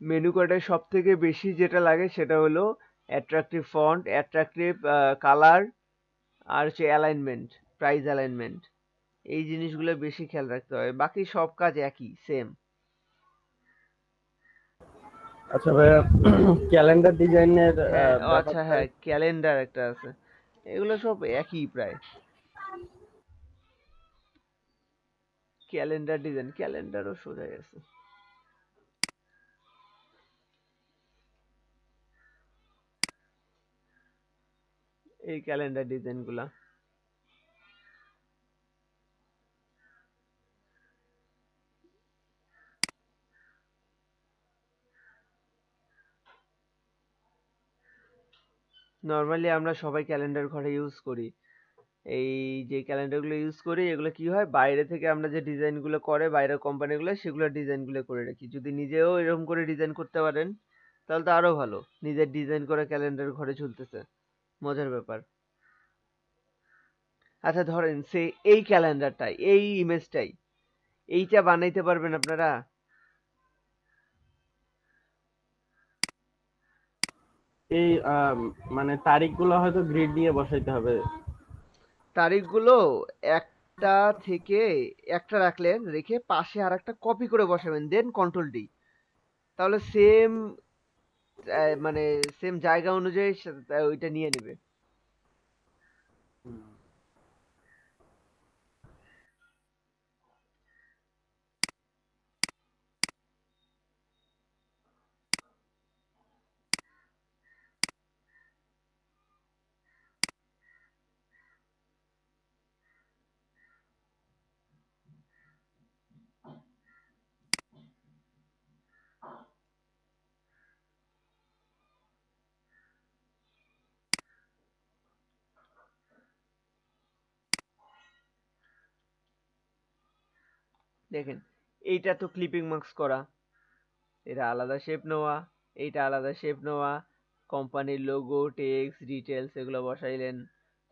মেনু কার্ডে সব থেকে বেশি যেটা লাগে সেটা হলো অ্যাট্রাকটিভ ফন্ট, অ্যাট্রাকটিভ কালার, আর হচ্ছে অ্যালাইনমেন্ট, প্রাইস অ্যালাইনমেন্ট। এই জিনিসগুলো বেশি খেয়াল রাখতে হয়, বাকি সব কাজ একই সেম। আচ্ছা ভাইয়া, ক্যালেন্ডার ডিজাইনের হ্যাঁ, ও আচ্ছা, ব্যাপারটা হ্যাঁ ক্যালেন্ডার একটা আছে, এগুলো সব একই প্রায়। ক্যালেন্ডার ডিজাইন, ক্যালেন্ডারও সোজাই আছে। এই ক্যালেন্ডার ডিজাইন গুলা নর্মালি আমরা সবাই ক্যালেন্ডার ঘরে ইউজ করি। এই যে ক্যালেন্ডার গুলো ইউজ করি, এগুলো কি হয়, বাইরে থেকে আমরা যে ডিজাইন গুলো করে বাইরের কোম্পানিগুলো, সেগুলো ডিজাইন গুলো করে রাখি। যদি নিজেও এরকম করে ডিজাইন করতে পারেন তাহলে তো আরো ভালো, নিজের ডিজাইন করে ক্যালেন্ডার ঘরে ঝুলতেছে, মজার ব্যাপার। আচ্ছা ধরেন সে এই ক্যালেন্ডারটাই, এই ইমেজটাই, এইটা বানাইতে পারবেন আপনারা? এই মানে তারিখগুলো হয়তো গ্রিড দিয়ে বসাইতে হবে। তারিখগুলো একটা থেকে একটা রাখলেন, রেখে পাশে আর একটা কপি করে বসাবেন, দেন কন্ট্রোল ডি, তাহলে সেম মানে সেম জায়গা অনুযায়ী ওইটা নিয়ে নেবে। দেখেন, এইটা তো ক্লিপিং মার্কস করা, এটা আলাদা শেপ নেওয়া, এইটা আলাদা শেপ নেওয়া, কোম্পানির লোগো, টেক্সট, ডিটেলস এগুলো বসাইলেন।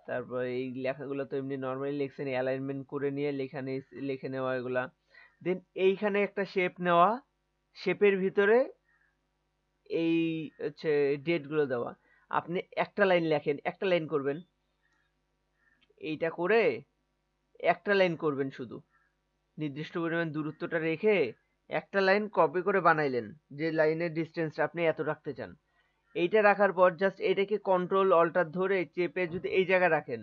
তারপর এই লেখাগুলো তো এমনি নর্মালি লিখছেন, অ্যালাইনমেন্ট করে নিয়ে লিখে নেওয়া এগুলা। দেন এইখানে একটা শেপ নেওয়া, শেপের ভিতরে এই হচ্ছে ডেট গুলো দেওয়া। আপনি একটা লাইন লেখেন, একটা লাইন করবেন, এইটা করে একটা লাইন করবেন শুধু, নির্দিষ্ট পরিমাণ দূরত্বটা রেখে একটা লাইন কপি করে বানাইলেন, যে লাইনের ডিস্টেন্সটা আপনি এত রাখতে চান। এইটা রাখার পর জাস্ট এটাকে কন্ট্রোল অল্টার ধরে চেপে যদি এই জায়গায় রাখেন,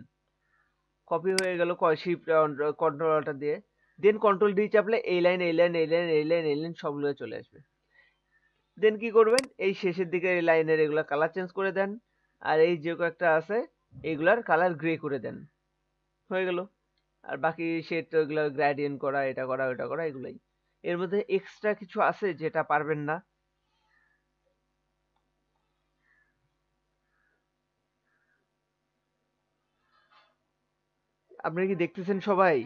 কপি হয়ে গেল শিফট কন্ট্রোল অল্টার দিয়ে, দেন কন্ট্রোল ডি চাপলে এই লাইন এই লাইন এই লাইন এই লাইন এই লাইন সবগুলো চলে আসবে। দেন কি করবেন, এই শেষের দিকে এই লাইনের এগুলা কালার চেঞ্জ করে দেন, আর এই যে কয়েকটা আছে এইগুলার কালার গ্রে করে দেন, হয়ে গেল। আর বাকি শেড ওইগুলো গ্রেডিয়েন্ট করা, এটা করা ওটা করা, এগুলাই। এর মধ্যে এক্সট্রা কিছু আছে যেটা পারবেন না? আপনারা কি দেখতেছেন সবাই?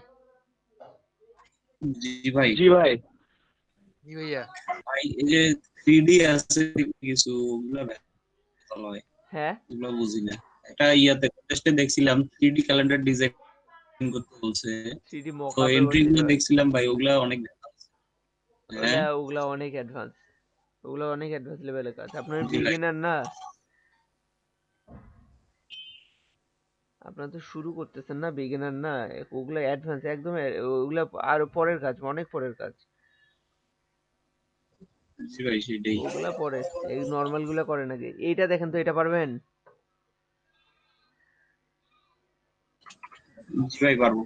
জি ভাই। জি ভাই। জি ভাইয়া। ভাই এই যে 3D আছে কিছু, ওগুলা ভালো হয়, হ্যাঁ, ওগুলো বুঝি না। একটা ইয়াতে টেস্টে দেখছিলাম 3D ক্যালেন্ডার ডিজাইন করতে বলছে, 3D তো মকআপে এন্ট্রি বসাইতে গুলো হয়। দেখছিলাম ভাই, ওগুলা অনেক হ্যাঁ। ওগুলা অনেক অ্যাডভান্স, ওগুলা অনেক অ্যাডভান্স লেভেলের কাজ। আপনার জি ভাই। বিগিনার না, আপনারা তো শুরু করতেছেন না, বিগিনার না, ওগুলা অ্যাডভান্স একদম, ওগুলা আরো পরের কাজ, অনেক পরের কাজ। জি ভাই সেটাই। ওগুলা পরে, এই নর্মাল গুলা করে নাকি? এইটা দেখেন তো, এটা পারবেন? জি ভাই পারবো।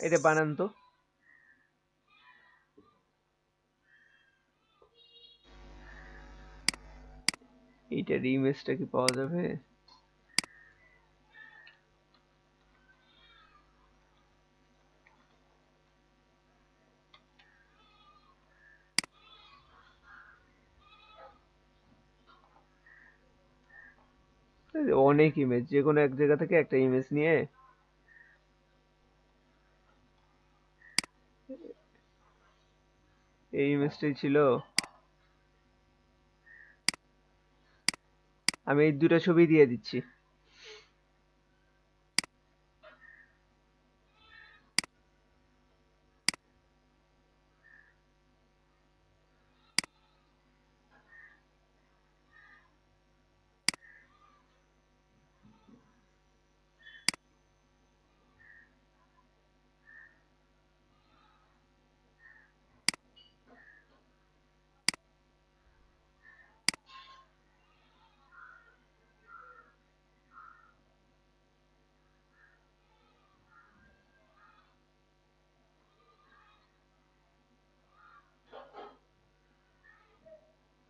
এটা বানান তো। এইটার ইমেজটা কি পাওয়া যাবে? এই যে অনেক ইমেজ, যে কোনো এক জায়গা থেকে একটা ইমেজ নিয়ে এই ইমেজটাই ছিল। আমি এই দুটো ছবি দিয়ে দিচ্ছি।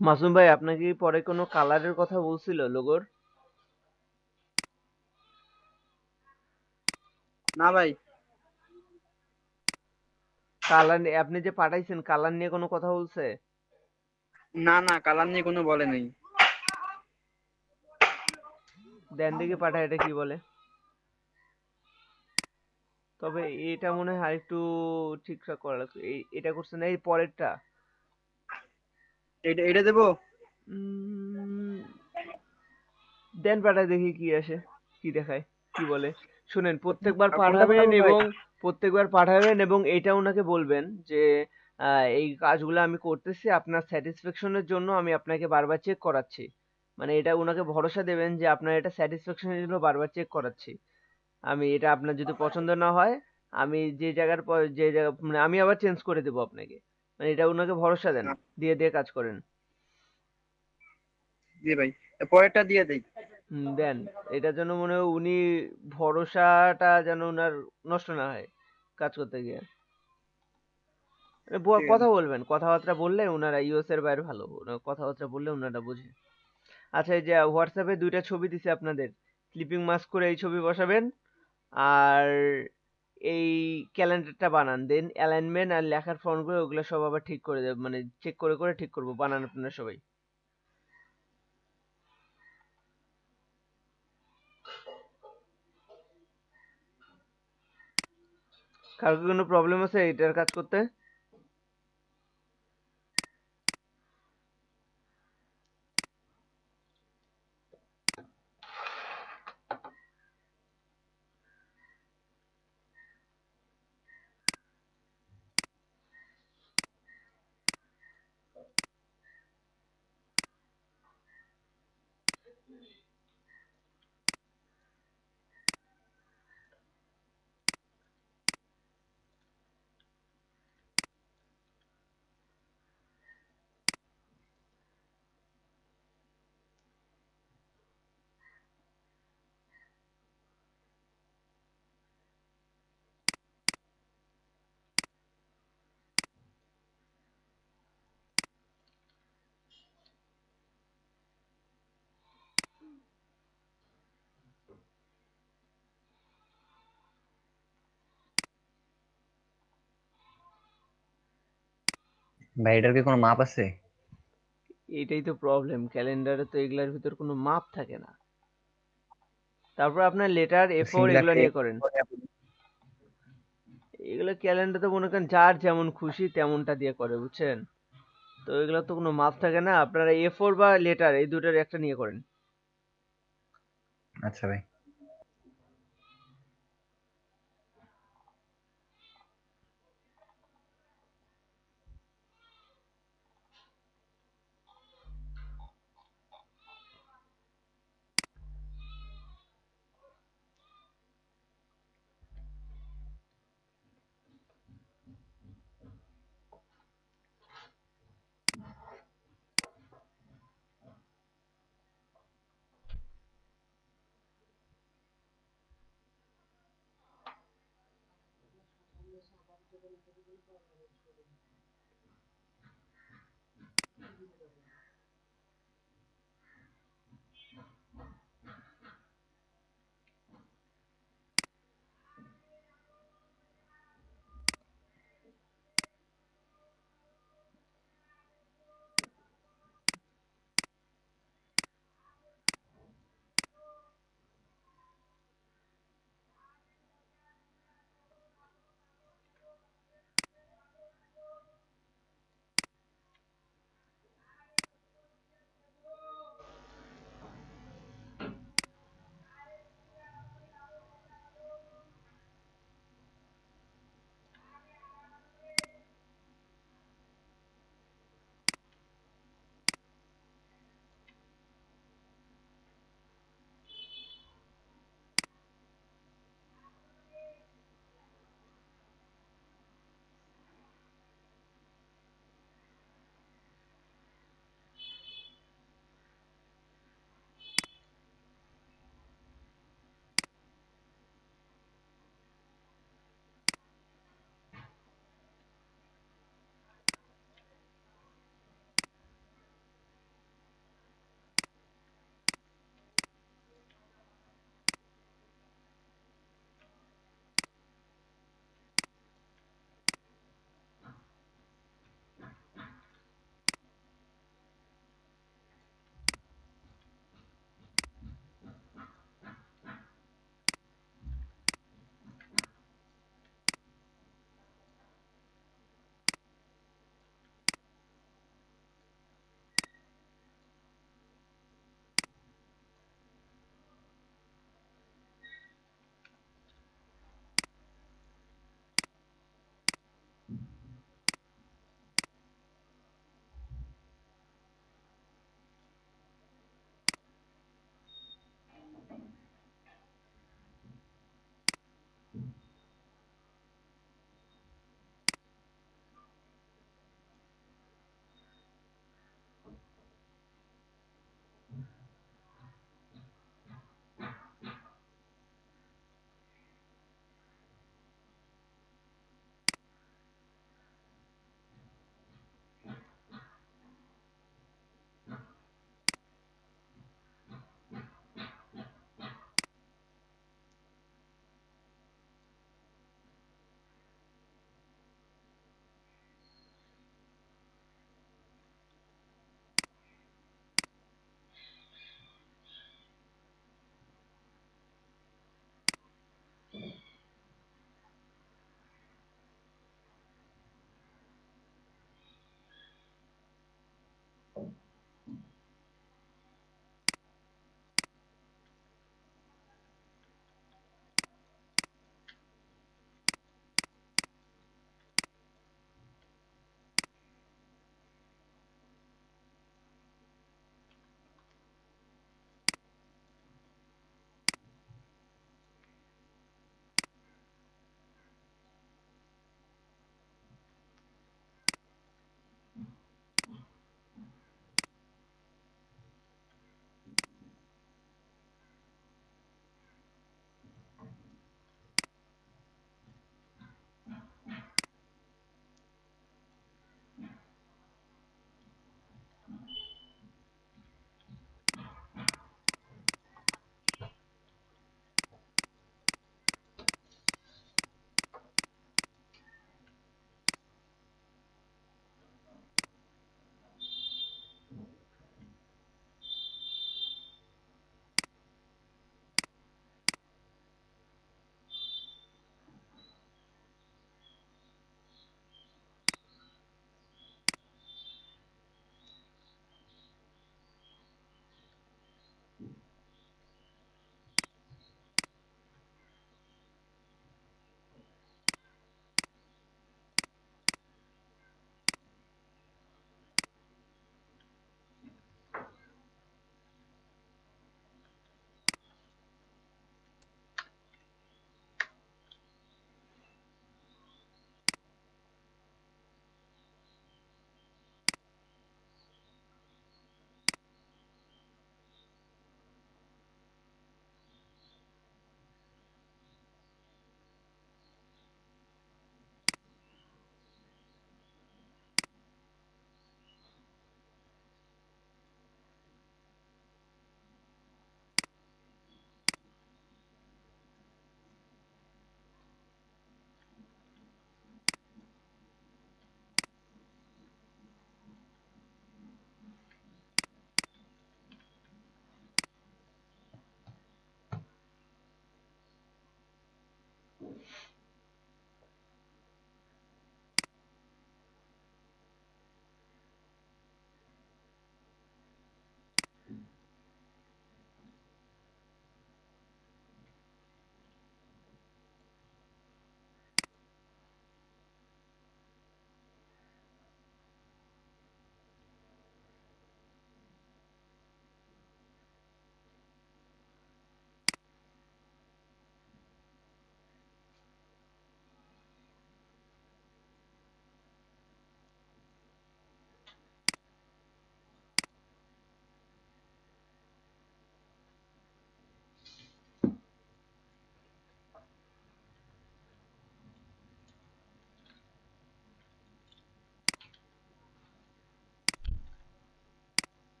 মাসুম ভাই, আপনাকে কি পরে কোনো কালারের কথা বলছিল লোগোর? না ভাই। কালার আপনি যে পাঠাইছেন, কালার নিয়ে কোনো কথা বলছে? না না, কালার নিয়ে কোনো বলে নাই। দেন দেখি পাঠায়, এটা কি বলে। তবে এটা মনে হয় আরেকটু ঠিকঠাক করা লাগবে। এটা করছে না, এই পরেরটা। এটা এটা দেবো। উম, দেন পাঠায় দেখি কি আসে, কি দেখায়, কি বলে। শুনেন, প্রত্যেকবার আর কোনটা পাঠাবেন পাঠাবো ভাই? এবং প্রত্যেকবার পাঠাবেন এবং এটা ওনাকে বলবেন যে এই কাজগুলো আমি করতেছি আপনার স্যাটিসফ্যাকশনের জন্য, আমি আপনাকে বারবার চেক করাচ্ছি। মানে এটা ওনাকে ভরসা দেবেন যে আপনার এটা স্যাটিসফ্যাকশনের জন্য বারবার চেক করাচ্ছি। আমি এটা আপনার যদি পছন্দ না হয়, আমি যে জায়গার পর যে জায়গা মানে আমি আবার চেঞ্জ করে দেবো আপনাকে। মানে এটা ওনাকে ভরসা দেন, দিয়ে দিয়ে কাজ করেন। জি ভাই, পরেরটা দিয়ে দেই। দেন, এটার জন্য মনে হয় উনি ভরসাটা যেন ওনার নষ্ট না হয় কাজ করতে গিয়ে। ঠিক আছে। কথা বলবেন, কথাবার্তা বললে ওনারা ইউএস এর বাইরে ভালো, কথাবার্তা বললে ওনারা বুঝে। আচ্ছা, এই যে হোয়াটসঅ্যাপে দুইটা ছবি দিছে আপনাদের, স্লিপিং মাস্ক করে এই ছবি বসাবেন, আর এই ক্যালেন্ডারটা বানান। দেন অ্যালাইনমেন্ট আর লেখার ফন্টগুলো ওগুলো সব আবার ঠিক করে দেব, মানে চেক করে করে ঠিক করবো। বানান আপনারা সবাই। কারো কি কোনো প্রবলেম আছে এটার কাজ করতে? ভাই এটার কি কোনো মাপ আছে? এটাই তো প্রবলেম, ক্যালেন্ডারে তো এগুলার ভিতর কোনো মাপ থাকে না। তারপর আপনার লেটার এ ফোর সিঙ্গেল এগুলো একটা নিয়ে করেন। এগুলো ক্যালেন্ডার তো মনে করেন যার যেমন খুশি তেমনটা দিয়ে করে, বুঝছেন? তো এগুলো তো কোনো মাপ থাকে না, আপনারা এ ফোর বা লেটার এই দুটোর একটা নিয়ে করেন। আচ্ছা ভাই।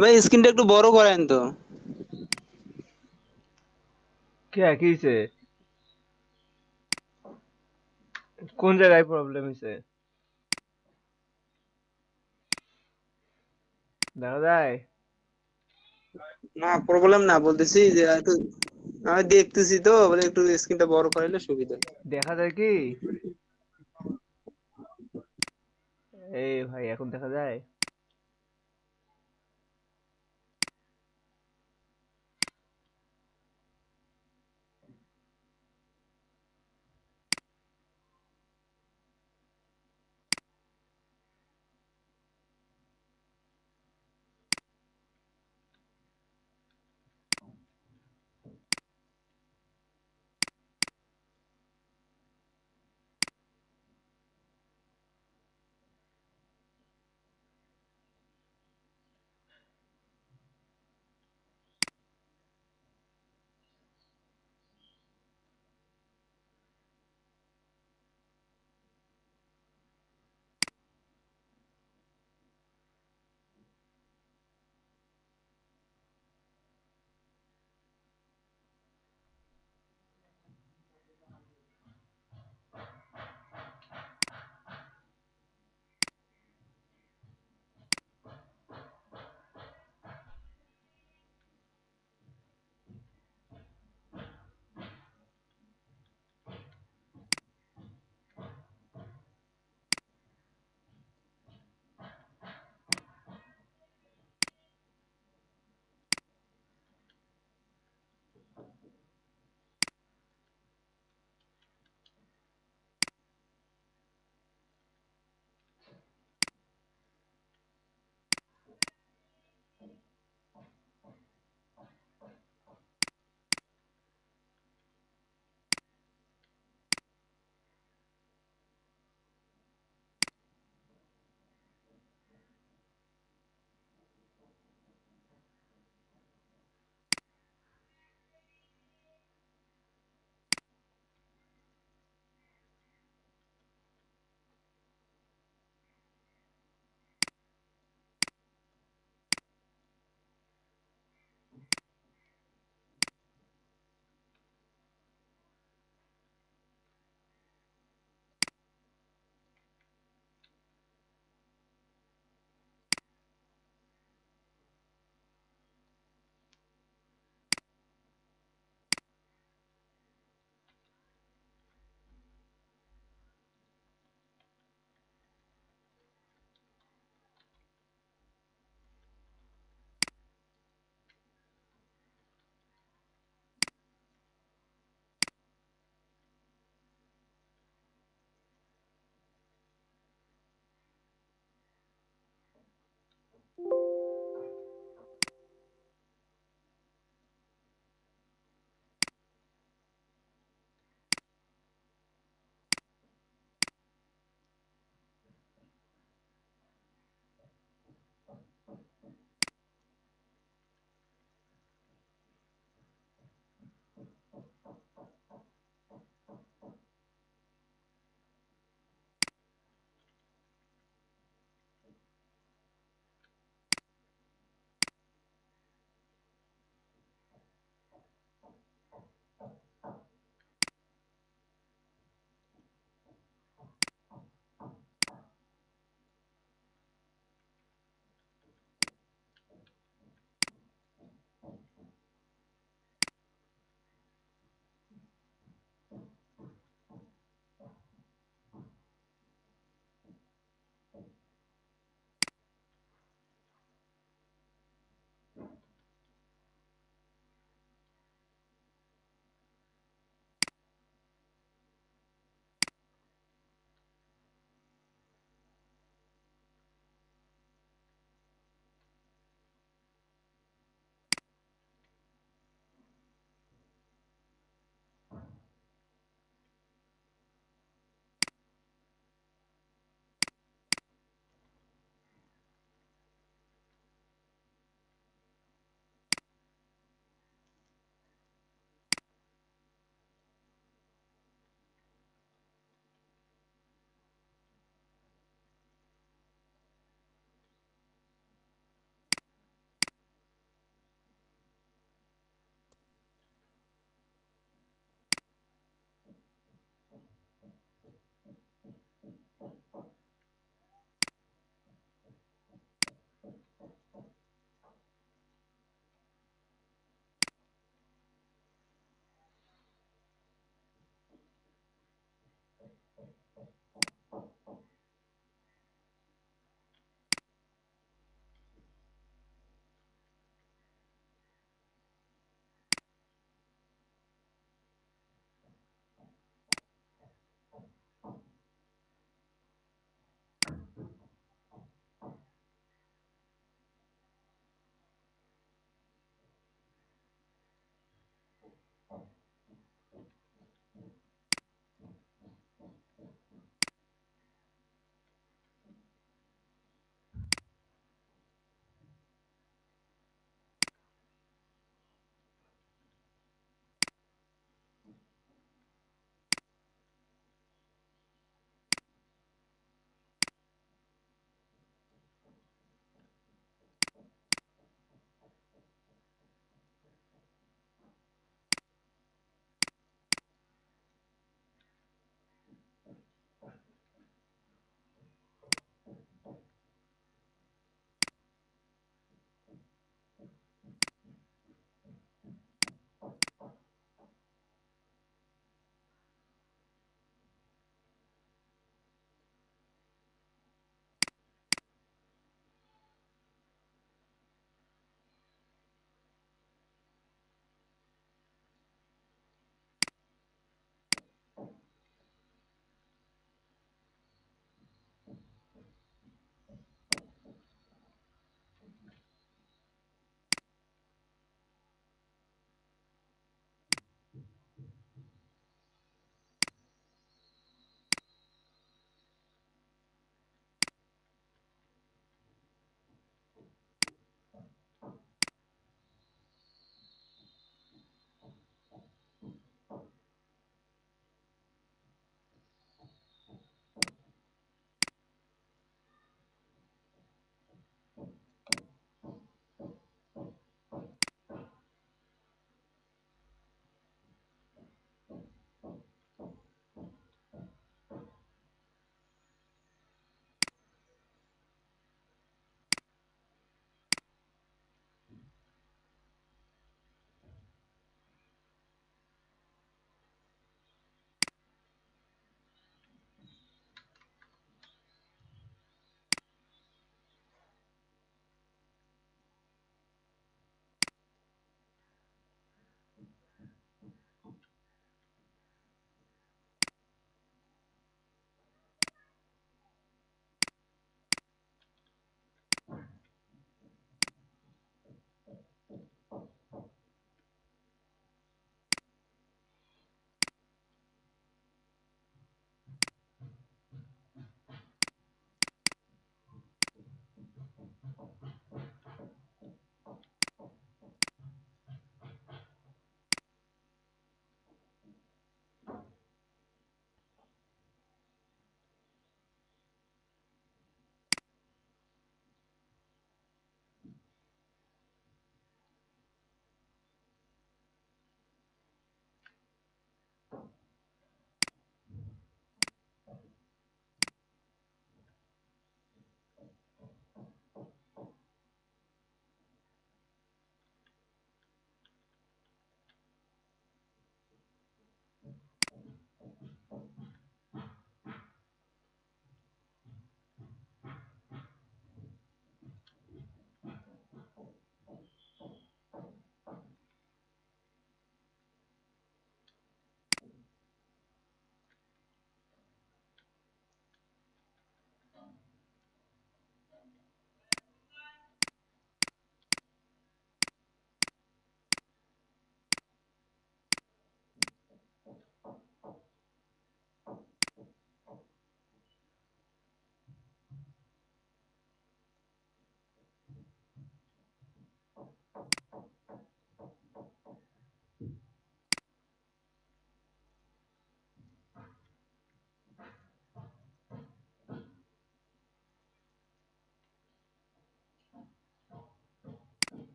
ভাই স্ক্রিনটা একটু বড় করেন তো। কি হইছে? কোন জায়গায় প্রবলেম হইছে? দেখা যায়? না প্রবলেম না, বলতেছি যে একটু আমি দেখতেছি তো, বলে একটু স্ক্রিনটা বড় করাইলে সুবিধা। দেখা যায় কি? এই ভাই এখন দেখা যায়?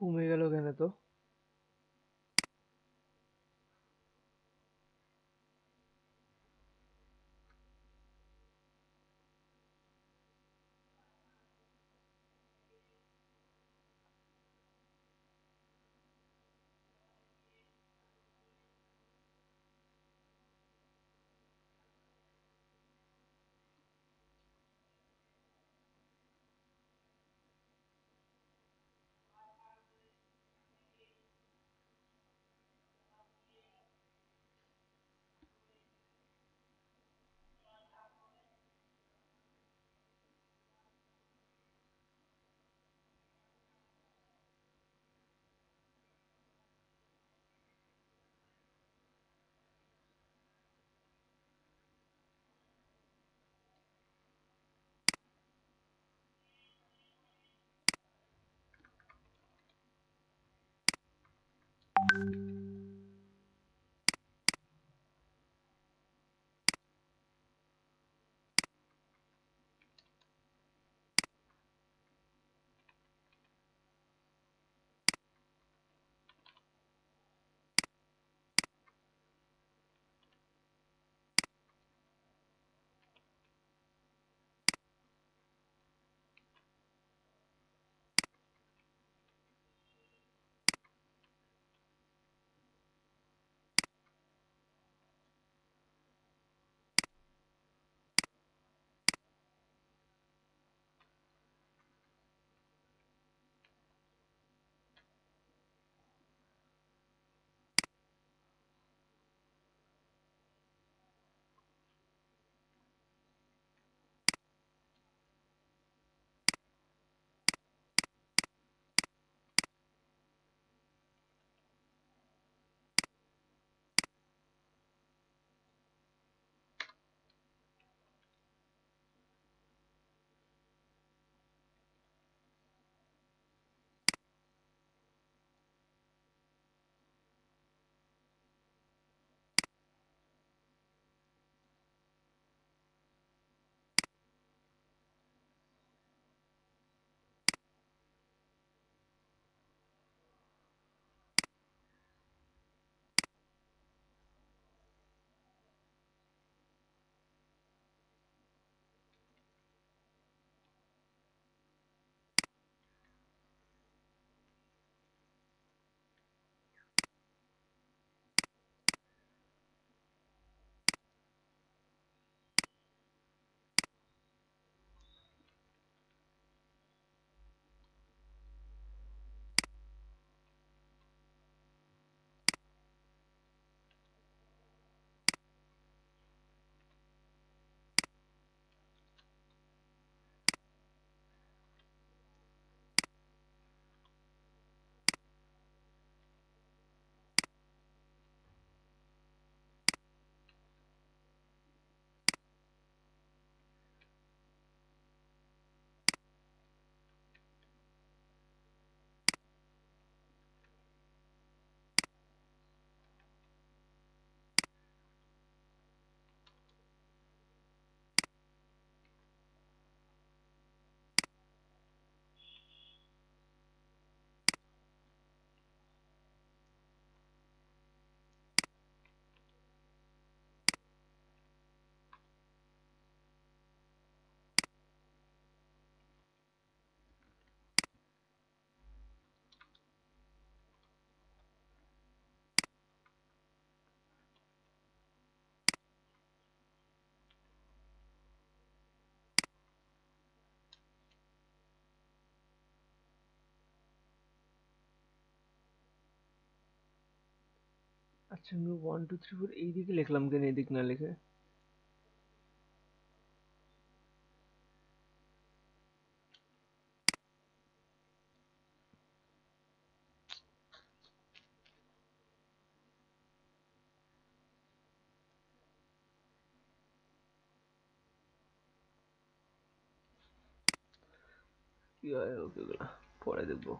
কমে গেল কেন তো? আচ্ছা আমি 1 2 3 4 এইদিকে লিখলাম কেন এদিক না লিখে? কি হয় ওগুলো পরে দেখবো।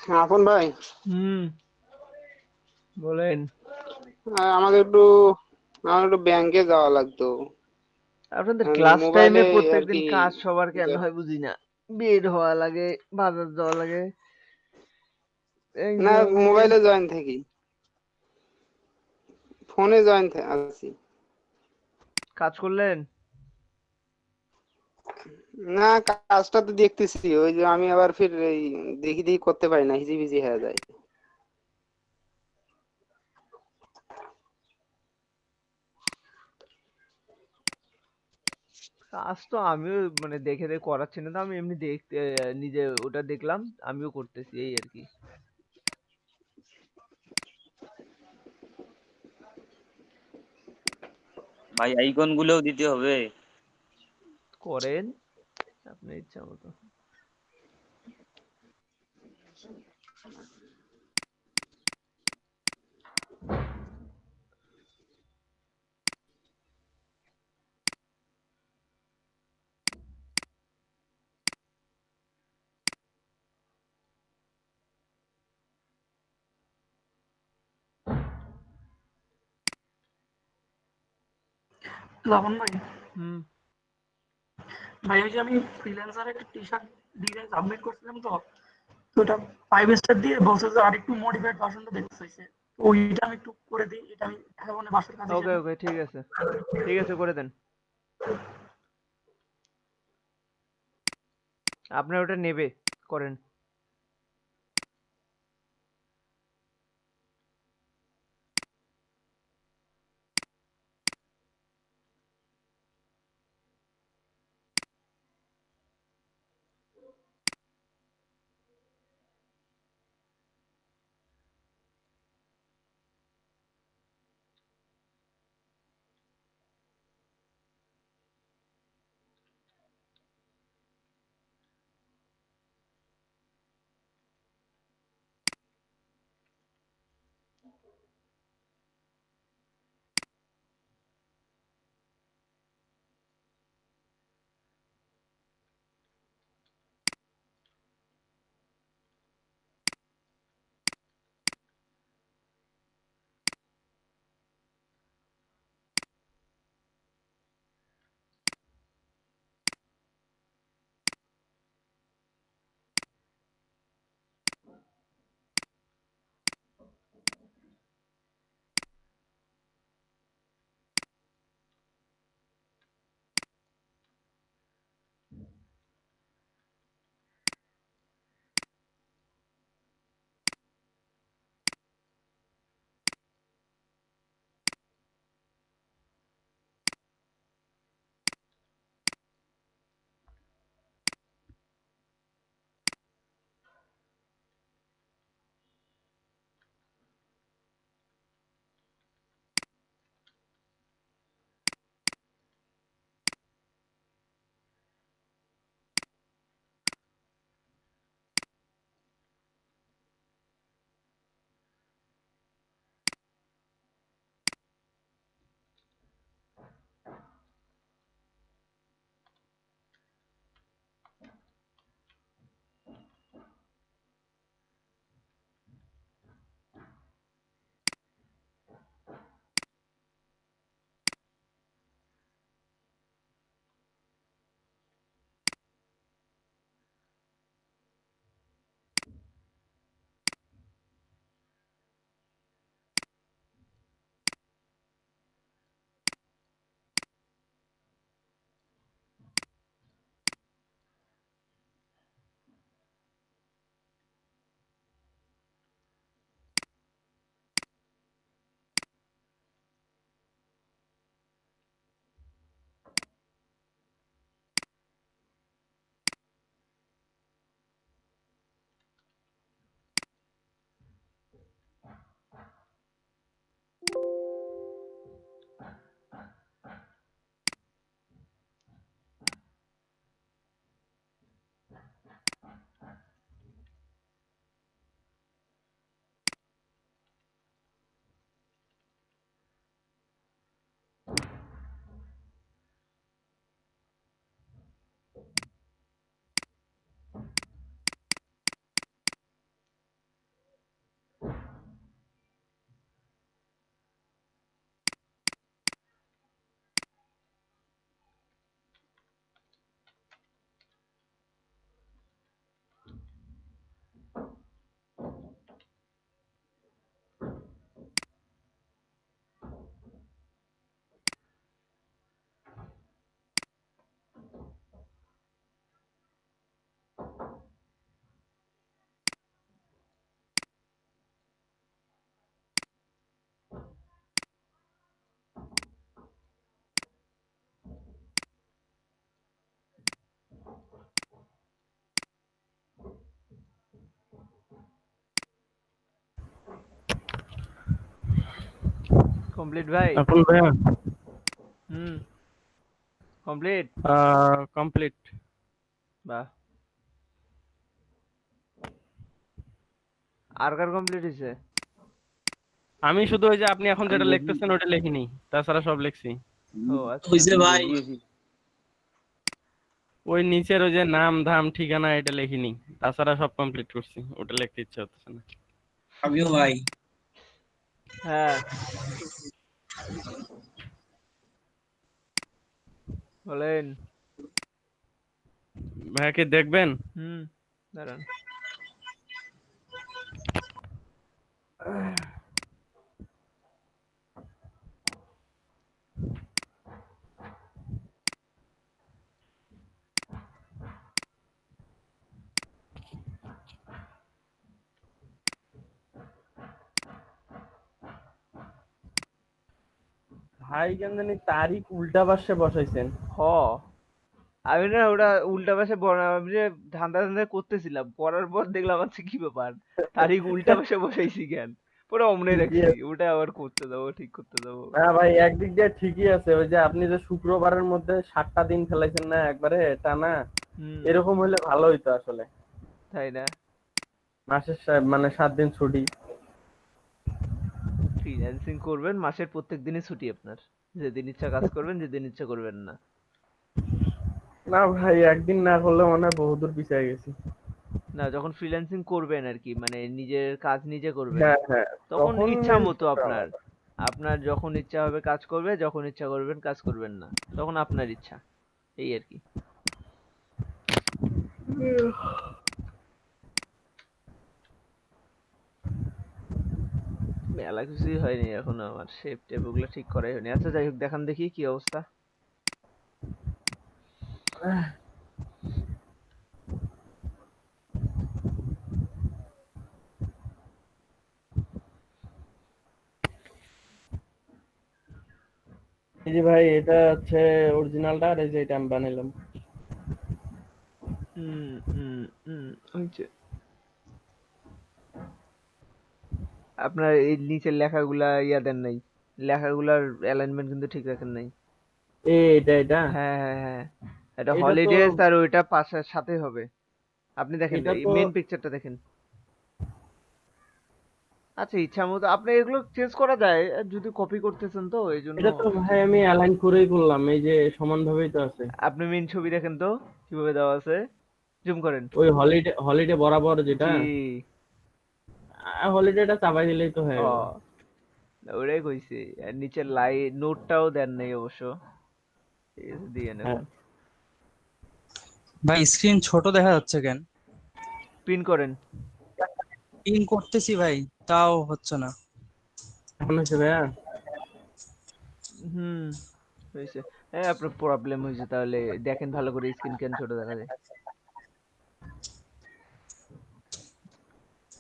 আপন ভাই, হুম, বলেন। আমার একটু ব্যাংকে যাওয়া লাগতো। আপনাদের ক্লাস টাইমে মোবাইলে আর প্রত্যেকদিন কি। কাজ সবার কেন হয় বুঝি না। বের হওয়া লাগে, বাজার যাওয়া লাগে, ব্যাংক না, যাওয়া লাগে। মোবাইলে জয়েন থাকি, ফোনে জয়েন আছি। কাজ করলেন? না, কাজটা তো দেখতেছি, ওই যে আমি আবার ফির এই দেখি দেখি করতে পারি না, হিজিবিজি হয়ে যায়। কাজ তো আমিও মানে দেখে দেখে করাচ্ছি না, তো আমি এমনি দেখতে নিজে ওটা দেখলাম, আমিও করতেছি এই আর কি। ভাই আইকন গুলোও দিতে হবে। করেন আপনার ইচ্ছা মতো। লাবণ ভাই, হুম, ভাই ওই যে আমি ফ্রিল্যান্সার একটা টি শার্ট ডিজাইন সাবমিট করছিলাম, তো তো ওটা 5 স্টার দিয়ে বলছে যে আরেকটু মডিফাইড ভার্সনটা দেখতে চাইছে। তো ওইটা আমি একটু করে দিই, এটা আমি দেখাবো না বাসার কাজে ওকে হিসেবে। ওকে, ঠিক আছে, ঠিক আছে, করে দেন। আপনার ওটা নেবে, করেন। কমপ্লিট ভাই? এখন ভাইয়া হুম, কমপ্লিট। কমপ্লিট। বাহ, আর কার কমপ্লিট হয়েছে? আমি শুধু ওই যে আপনি এখন আমি যেটা দেখি লিখতেছেন ওটা লিখিনি, তাছাড়া সব লিখছি। ও আচ্ছা, হইছে ভাই। দিয়েছি। ওই নিচের ওই যে নাম ধাম ঠিকানা এটা লিখিনি, তাছাড়া সব কমপ্লিট করছি, ওটা লিখতে ইচ্ছা হচ্ছে না। আমিও ভাই। হ্যাঁ বলেন। ভাইয়া কি দেখবেন? হুম, দাঁড়ান। ভাই কেন জানি তারিখ উল্টা পাশে বসাইছেন। হ, আমি না ওটা উল্টা পাশে আমি যে ধান্দা ধান্দা করতেছিলাম, করার পর দেখলাম আচ্ছা কি ব্যাপার, তারিখ উল্টা পাশে বসাইছি কেন, পরে অমনে ঠিকই রাখছি, আছে। ওটা আবার করতে যাবো, ঠিক করতে যাবো। না ভাই একদিক দিয়ে ঠিকই আছে, ওই যে আপনি যে শুক্রবারের মধ্যে 7টা দিন ফেলাইছেন না একবারে টানা, হুম, এরকম হইলে ভালো হইতো আসলে। তাই না? মাসের মানে 7 দিন ছুটি। ফ্রিল্যান্সিং করবেন, মাসের প্রত্যেক দিনই ছুটি আপনার, যেদিন ইচ্ছা কাজ করবেন, যেদিন ইচ্ছা করবেন না। না ভাই একদিন না করলে মনে হয় বহুদূর পিছিয়ে গেছি। না, যখন ফ্রিল্যান্সিং করবেন আর কি, মানে নিজের কাজ নিজে করবেন, হ্যাঁ হ্যাঁ, তখন তখন ইচ্ছা মতো সেটা আপনার, আলাদা। আপনার যখন ইচ্ছা হবে কাজ করবে, যখন ইচ্ছা করবেন কাজ করবেন না, তখন আপনার ইচ্ছা, এই আর কি। মেলা কিছুই হয়নি এখনো, আমার শেপ টেপ ওগুলো ঠিক করাই হয়নি। আচ্ছা যাই হোক, দেখান দেখি কি অবস্থা। এই যে ভাই এটা হচ্ছে অরিজিনালটা, আর এই যে এটা আমি বানাইলাম। হুম হুম হুম, হয়েছে। আপনার এই নিচের লেখাগুলা ইয়া দেন নাই, লেখাগুলার অ্যালাইনমেন্ট কিন্তু ঠিক রাখেন নাই। এটা হ্যাঁ হ্যাঁ হ্যাঁ, এটা এটা তো হলিডেজ আর ওইটা পাশার সাথে হবে। আপনি দেখেন এটা এই তো মেন পিকচারটা দেখেন। আচ্ছা, ইচ্ছা মতো আপনি এগুলো চেঞ্জ করা যায়, যদি কপি করতেছেন তো এই জন্য। এটা তো ভাই আমি অ্যালাইন করেই করলাম, এই যে সমানভাবেই তো আছে। আপনি মেন ছবি দেখেন তো কিভাবে দেওয়া আছে, জুম করেন। ওই হলিডে বরাবর যেটা, জি, হলিডেটা চাপাই দিলেই তো হয়ে হ, গেল। ওটাই কইছি। আর নিচের নোটটাও দেন নাই অবশ্য, ঠিক আছে দিয়ে হ্যাঁ নেবেন। ভাই স্ক্রিন ছোট দেখা যাচ্ছে কেন? পিন করেন। পিন করতেছি ভাই, তাও হচ্ছে না। এখন হচ্ছে ভাইয়া। হুম, হয়েছে। হ্যাঁ, আপনার প্রবলেম হয়েছে, তাহলে দেখেন ভালো করে স্ক্রিন কেন ছোট দেখা যায়।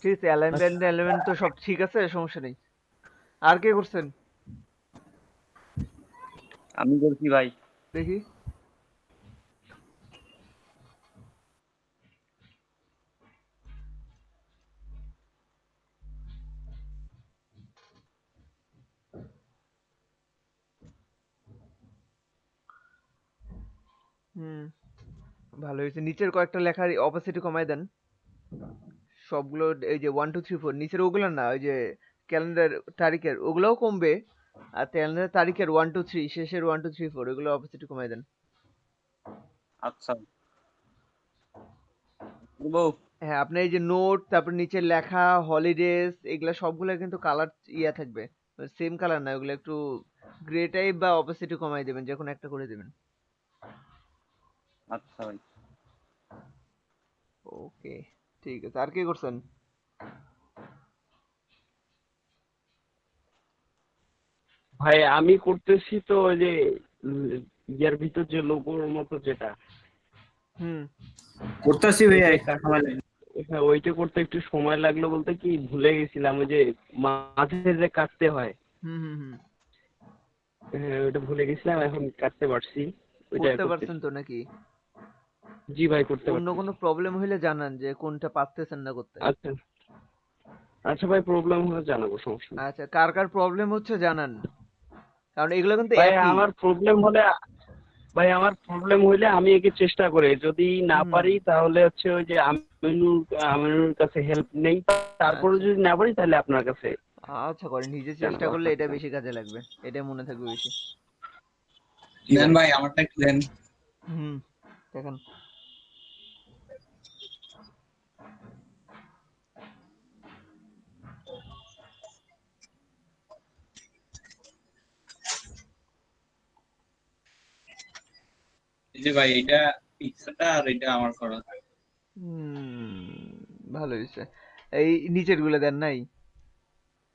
ঠিক আছে, অ্যালাইনমেন্ট তো সব ঠিক আছে, সমস্যা নেই। আর কে করছেন আমি করছি ভাই। দেখি? হুম, ভালো হয়েছে। নিচের কয়েকটা লেখার অপাসিটি কমাই দেন সবগুলো, এই যে 1 2 3 4 নিচের ওগুলো না, ওই যে ক্যালেন্ডার তারিখের ওগুলোও কমবে, আর ক্যালেন্ডার তারিখের 1 2 3 শেষের 1 2 3 4 এগুলো অপাসিটি কমাই দেন। আচ্ছা বউ। হ্যাঁ, আপনার এই যে নোট, তারপর নিচের লেখা, হলিডেজ, এগুলা সবগুলো কিন্তু কালার ইয়া থাকবে, সেম কালার না, ওগুলো একটু গ্রে টাইপ বা অপাসিটি কমাই দেবেন, যে কোনো একটা করে দেবেন। আচ্ছা ভাই। ওকে, ঠিক আছে। আর কি করছেন? ভাই আমি করতেছি তো ওই যে ইয়ার ভিতর যে লোগোর মতো যেটা, হুম, করতেছি ভাইয়া, ওইটা একটা সময় লাগে। হ্যাঁ ওইটা করতে একটু সময় লাগলো, বলতে কি ভুলে গেছিলাম ওই যে মাঝে যে কাটতে হয়, হুম হুম হুম, হ্যাঁ ওইটা ভুলে গেছিলাম, এখন কাটতে পারছি, ওইটা করতে পারছেন করতেছি। তো নাকি? জি ভাই করতে অন্য পারছি। কোনো প্রবলেম হইলে জানান, যে কোনটা পারতেছেন না করতে। আচ্ছা আচ্ছা ভাই, প্রবলেম হলে জানাবো, সমস্যা নেই। আচ্ছা, কার কার প্রবলেম হচ্ছে জানান, কারণ এগুলো কিন্তু ভাই একই। আমার প্রবলেম হলে আমার প্রবলেম হইলে আমি একে চেষ্টা করি, যদি না পারি তাহলে হচ্ছে ওই যে আমিনুর কাছে হেল্প নেই, তারপরে আচ্ছা যদি না পারি তাহলে আপনার কাছে আচ্ছা করেন, নিজে চেষ্টা জানাবো। করলে এটা বেশি কাজে লাগবে, এটা মনে থাকবে বেশি। দেন ভাই আমারটা একটু দেন। হুম দেখেন এই যে ভাই এটা পিকচারটা আর এটা আমার করা। ভালো হয়েছে। এই নিচের গুলো দেন নাই,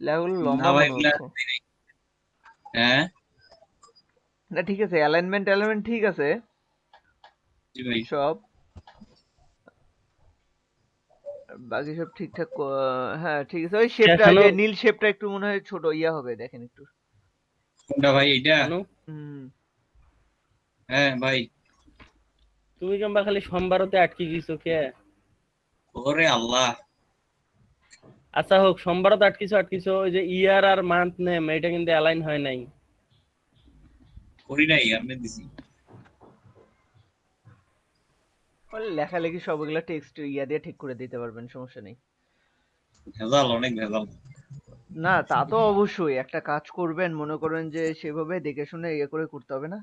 লেখাগুলো না লম্বা ভাই মনে এগুলা হচ্ছে। হ্যাঁ না ঠিক আছে, অ্যালাইনমেন্ট ঠিক আছে জি ভাই সব, বাকি সব ঠিকঠাক হ্যাঁ ঠিক আছে। ওই শেপটা, এখনো যে নীল শেপটা একটু মনে হয় ছোট ইয়া হবে, দেখেন একটু। কোনটা ভাই এটা? হুম হ্যাঁ ভাই তুমি কিংবা খালি সোমবারতে আটকে গেছো কে? ওরে আল্লাহ। আচ্ছা হোক, সোমবারত আটকিছো, ওই যে ইয়ার আর মান্থ নেম এটা কিন্তু অ্যালাইন হয় নাই। করি নাই আপনি দিছি। লেখালেখি সবগুলা টেক্সট ইয়া দিয়ে ঠিক করে দিতে পারবেন, সমস্যা নেই। ভেজাল, অনেক ভেজাল। না তা তো অবশ্যই, একটা কাজ করবেন মনে করেন যে সেভাবে দেখে শুনে ইয়ে করে করতে হবে না,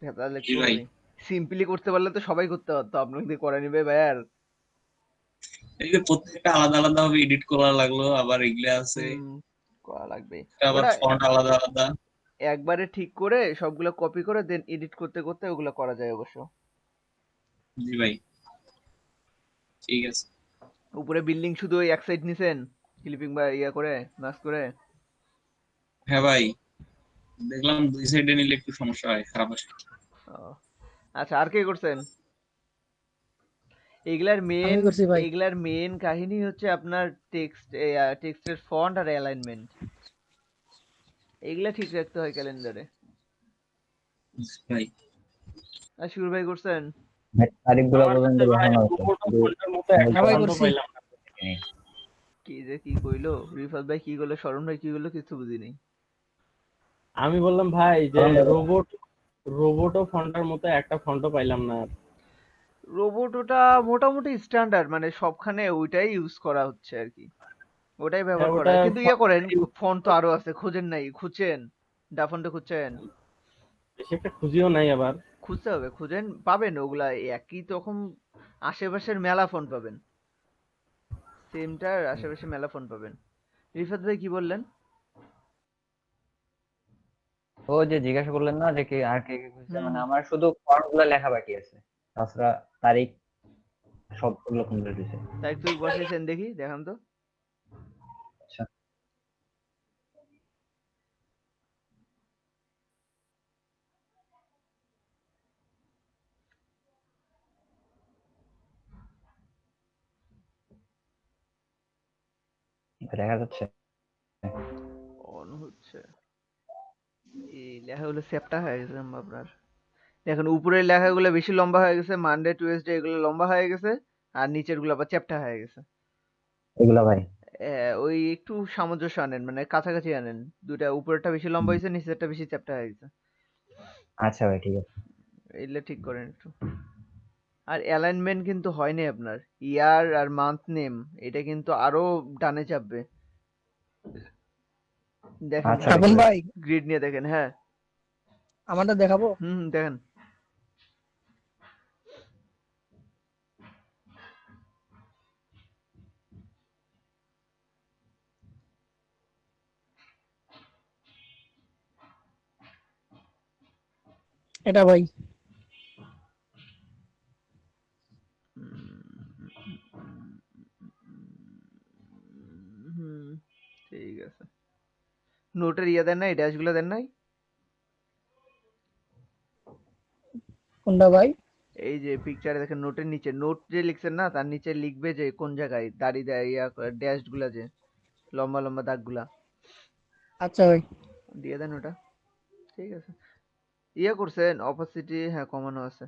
ভেজাল জি একটু ভাই হবে। সিম্পলি করতে পারলে তো সবাই করতে পারতো, আপনাকে দিয়ে করে নিবে ভাই আর। এই যে প্রত্যেকটা আলাদা আলাদা ভাবে এডিট করা লাগলো, আবার এগুলা আছে করা লাগবে আবার ওটা, ফন্ট আলাদা আলাদা। একবারে ঠিক করে সবগুলো কপি করে দেন এডিট করতে করতে ওগুলো করা যায় অবশ্য। জি ভাই ঠিক আছে। উপরে বিল্ডিং শুধু ওই এক সাইড নিছেন ক্লিপিং বা ইয়া করে মাস্ক করে? হ্যাঁ ভাই দেখলাম দুই সাইডে নিলে একটু সমস্যা হয়, খারাপ আসে। ও, আচ্ছা আর কে করছেন? এগুলার আমি মেন, করছি ভাই। এগুলার মেন কাহিনী হচ্ছে আপনার টেক্সটের ফন্ট আর অ্যালাইনমেন্ট, এগুলা ঠিক রাখতে হয় ক্যালেন্ডারে। ভাই আর শুরু ভাই করছেন? তারিখগুলো আমার পর্যন্ত কাছে ভাই দেখানো হচ্ছে রোবট শুধু ফন্টের মতো একটা সবাই ফন্টও করছি। পাইলাম না। কি যে কি কইলো রিফাত ভাই, কি কইলো শরণ ভাই, কি কইলো কিছু বুঝিনি। আমি বললাম ভাই যে রোবটও ফন্টের মতো একটা ফন্টও পাইলাম না। রোবট ওটা মোটামুটি স্ট্যান্ডার্ড, মানে সবখানে ওইটাই ইউজ করা হচ্ছে আর কি, ওটাই ব্যবহার করা ওটা হয়। কিন্তু ইয়া করেন, ফন্ট তো আরো আছে, খোঁজেন নাই? খুঁজছেন? ডাফন্টে খুঁজছেন? সেটা খুঁজিও নাই আবার। খুঁজতে হবে, খুঁজেন পাবেন ওগুলা একই তখন, আশেপাশের মেলা ফন্ট পাবেন, সেমটার আশেপাশে মেলা ফন্ট পাবেন। রিফাত ভাই কি বললেন? ও যে জিজ্ঞাসা করলেন না যে কি আর কে কে খুঁজছে, হুম মানে আমার শুধু ফর্ম গুলো লেখা বাকি আছে, তাছাড়া তারিখ সবগুলো কমপ্লিট হয়েছে। তাই তুই বসাইছেন দেখি, দেখান তো। আচ্ছা এটা দেখা যাচ্ছে। অন হচ্ছে, এই লেখাগুলো চ্যাপ্টা হয়ে গেছে আপনার। দেখুন উপরের লেখাগুলো বেশি লম্বা হয়ে গেছে, মানডে টুয়েসডে এগুলো লম্বা হয়ে গেছে, আর নিচের গুলো আবার চ্যাপ্টা হয়ে গেছে। এগুলা ভাই ওই একটু সামঞ্জস্য আনেন, মানে কাছাকাছি আনেন, দুটা উপরেরটা বেশি লম্বা হয়েছে, নিচেরটা বেশি চ্যাপ্টা হয়ে গেছে, আচ্ছা ভাই ঠিক আছে। এগুলো ঠিক করেন একটু। আর অ্যালাইনমেন্ট কিন্তু হয়নি আপনার, ইয়ার আর মান্থ নেম এটা কিন্তু আরো ডানে চাপবে, দেখেন আচ্ছা ভালো ভাই স্বপন করে, ভাই গ্রিড নিয়ে দেখেন। হ্যাঁ আমারটা দেখাবো। দেখেন। এটা ভাই হুম ঠিক আছে। নোটের ইয়ে দেন নাই, ড্যাশ গুলো দেন নাই? কোনটা ভাই? এই যে পিকচারে দেখেন, নোটের নিচে, নোট যে লিখছেন না তার নিচে লিখবে যে কোন জায়গায় দাড়ি দেয় ইয়া ড্যাশ গুলা, যে লম্বা লম্বা দাগ গুলা আচ্ছা ভাই দিয়ে দেন ওটা। ঠিক আছে। ইয়ে করছেন অপাসিটি? হ্যাঁ কমানো আছে।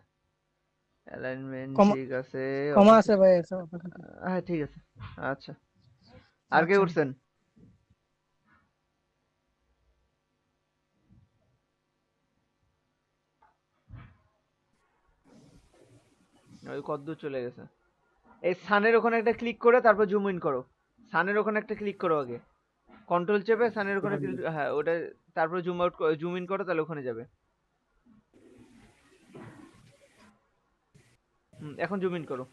অ্যালাইনমেন্ট কমা ঠিক আছে। কমা আছে অপাসিটি ভাই। হ্যাঁ ঠিক আছে। আচ্ছা আর কে আচ্ছা করছেন? ওই কতদূর চলে গেছে। এই সানের ওখানে একটা ক্লিক করে তারপর জুম ইন করো। সানের ওখানে একটা ক্লিক করো আগে, কন্ট্রোল চেপে সানের ওখানে ক্লিক, হ্যাঁ ওটা, তারপর জুম আউট জুম ইন করো, তাহলে ওখানে যাবে। এখন জুম ইন করো।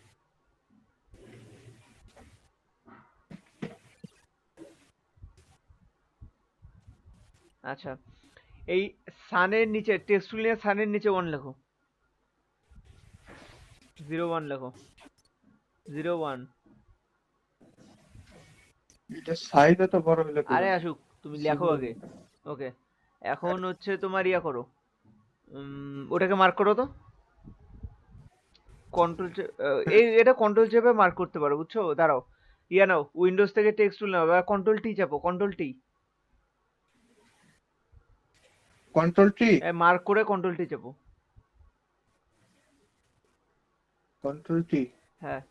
আচ্ছা, এই সানের নিচে টেক্সট টুল নিয়ে সানের নিচে 1 লেখো, 01 লেখো, 01। এটা সাইজ তো বড় হলো কি? আরে আসুক, তুমি লেখো আগে। ওকে, এখন হচ্ছে তোমার ইয়া করো, ওটাকে মার্ক করো তো। কন্ট্রোল এটা কন্ট্রোল চেপে মার্ক করতে পারো, বুঝছো? দাঁড়াও, ইয়া নাও, উইন্ডোজ থেকে টেক্সট টুল নাও, কন্ট্রোল টি চাপো, control T. Control T mark করে কন্ট্রোল টি চাপো। কন্ট্রোল টি, হ্যাঁ,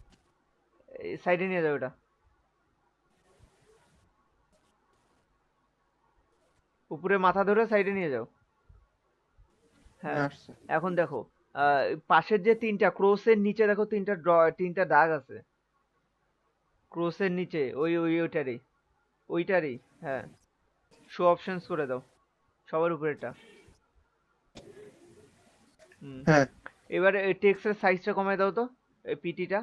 এই সাইডে নিয়ে যাও এটা। উপরে মাথা ধরে সাইডে নিয়ে যাও। হ্যাঁ, এখন দেখো পাশের যে তিনটা ক্রসের নিচে দেখো, তিনটা দাগ আছে ক্রসের নিচে, ওইটারই। হ্যাঁ, শো অপশনস করে দাও সবার উপরেরটা। হ্যাঁ, এবারে টেক্সটের সাইজটা কমায় দাও তো, এই পিটিটা।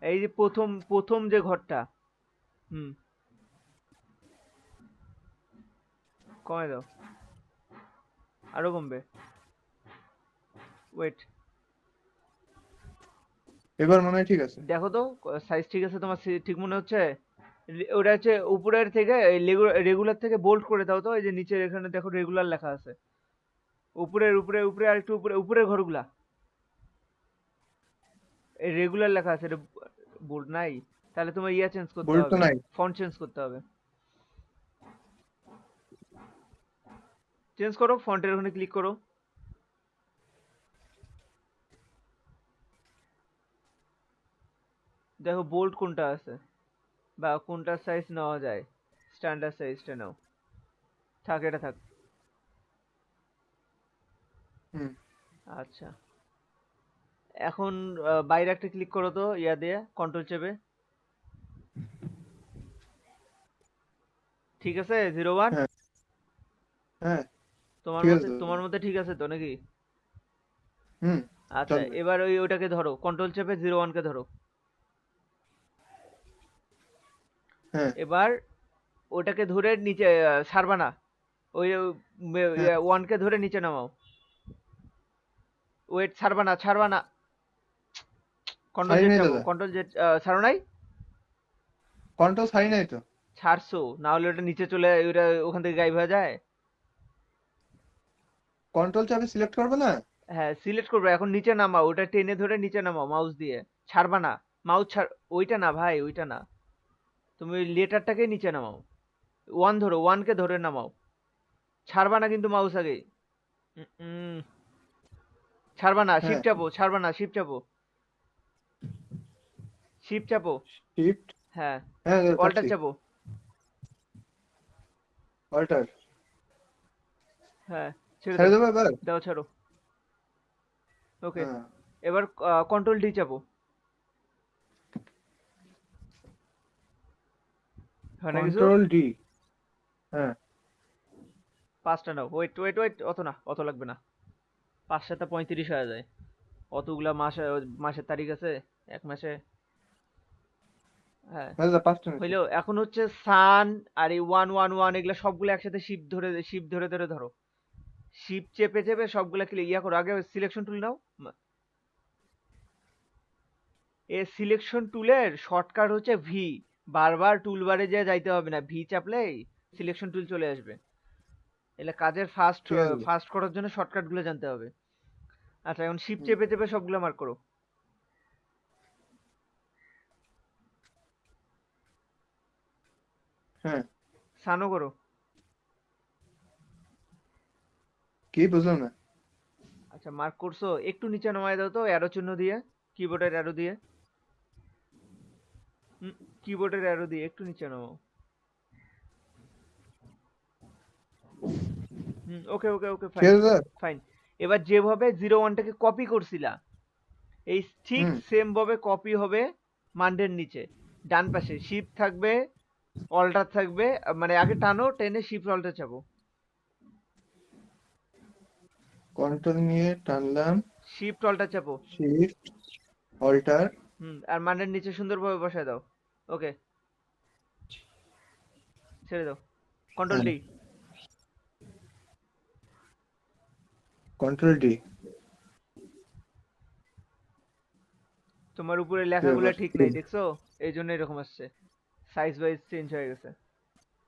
এই যে প্রথম যে ঘরটা, কমায় দাও, আরো কমবে। ওয়েট, এবার মনে হয় ঠিক আছে। দেখো তো সাইজ ঠিক আছে তোমার, ঠিক মনে হচ্ছে? ওটা হচ্ছে উপরের থেকে রেগুলার থেকে বোল্ড করে দাও তো। এই যে নিচে এখানে দেখো রেগুলার লেখা আছে, উপরে আর একটু উপরের ঘরগুলা এই রেগুলার লেখা আছে, এটা বোল্ড নাই। তাহলে তোমার ইয়া চেঞ্জ করতে বোল্ড তো হবে, নাই। ফন্ট চেঞ্জ করতে হবে। চেঞ্জ করো, ফন্টের ওখানে ক্লিক করো। দেখো বোল্ড কোনটা আছে বা কোনটা সাইজ নেওয়া যায়, স্ট্যান্ডার্ড সাইজটা নাও। থাক, এটা থাক। আচ্ছা, এখন বাইরে একটা ক্লিক করো তো, ইয়া দিয়ে কন্ট্রোল চেপে। ঠিক আছে 01? হ্যাঁ, তোমার মধ্যে ঠিক আছে তো নাকি? হুম, আচ্ছা, এবার ওইটাকে ধরো, কন্ট্রোল চেপে 01 কে ধরো। এবার ওটাকে ধরে নিচে ছাড়বা না, ওই 1 কে ধরে নিচে নামাও। ওয়েট, ছাড়বা না। কন্ট্রোল জেড চাপো, কন্ট্রোল জেড। ছাড়ো নাই? কন্ট্রোল ছাড়ি নাই তো। ছাড়ছো না হলে ওটা নিচে চলে, ওটা ওখান থেকে গায়েব হয়ে যায়। কন্ট্রোল চাপে সিলেক্ট করবে না? হ্যাঁ, সিলেক্ট করবে, এখন নিচে নামাও, ওটা টেনে ধরে নিচে নামাও মাউস দিয়ে। ছাড়বা না, মাউস ছাড়, ওইটা না ভাই, ওইটা না, তুমি ওই লেটারটাকে নিচে নামাও। 1 ধরো, 1 কে ধরে নামাও। ছাড়বা না কিন্তু মাউস আগে। ছাড়বা না, শিফট চাপো, ছাড়বা না, শিফট চাপো। শিফট চাপো। শিফট, হ্যাঁ, হ্যাঁ, অল্টার চাপো। অল্টার, হ্যাঁ, ছেড়ে ছেড়ে দেবো এবার? দাও, ছাড়ো। ওকে, এবার কন্ট্রোল ডি চাপো। কন্ট্রোল ডি, হ্যাঁ। 5টা নাও। ওয়েট, অত লাগবে না। 5 7 35 হয়ে যায়। অতগুলা মাসের তারিখ আছে এক মাসে। হ্যাঁ, হইলো। এখন হচ্ছে সান আর এই 111 এগুলা সবগুলো একসাথে শিফট ধরে ধরো। শিফট চেপে সবগুলা ইয়া করো। আগে সিলেকশন টুল নাও। এই সিলেকশন টুলের শর্টকাট হচ্ছে ভি। বারবার টুলবারে যাইতে হবে না, ভি চাপলেই সিলেকশন টুল চলে আসবে। এলে কাজের ফাস্ট করার জন্য শর্টকাট গুলো জানতে হবে। আচ্ছা, এখন শিফট চেপে সবগুলো মার্ক করো। হ্যাঁ, সানও করো। কি বুঝলাম না? আচ্ছা, মার্ক করছো, একটু নিচে নামায় দাও তো অ্যারো চিহ্ন দিয়ে, কিবোর্ডের অ্যারো দিয়ে। কিবোর্ডের অ্যারো দিয়ে একটু নিচে নামাও। ওকে, ফাইন। এবার যেভাবে 01টাকে কপি করছিলা এই ঠিক সেম ভাবে কপি হবে মান্ডের নিচে ডান পাশে শিফট থাকবে অল্টার থাকবে মানে আগে টানো টেনে শিফট অল্টার চাপো কন্ট্রোল নিয়ে টানলাম, শিফট অল্টার চাপো শিফট অল্টার, আর মান্ডের নিচে সুন্দরভাবে বসায় দাও ওকে ছেড়ে দাও কন্ট্রোল ডি কন্ট্রোল ডি। তোমার উপরে লেখাগুলো ঠিক নাই দেখছো এই জন্য এরকম আসছে সাইজ ওয়াইজ চেঞ্জ হয়ে গেছে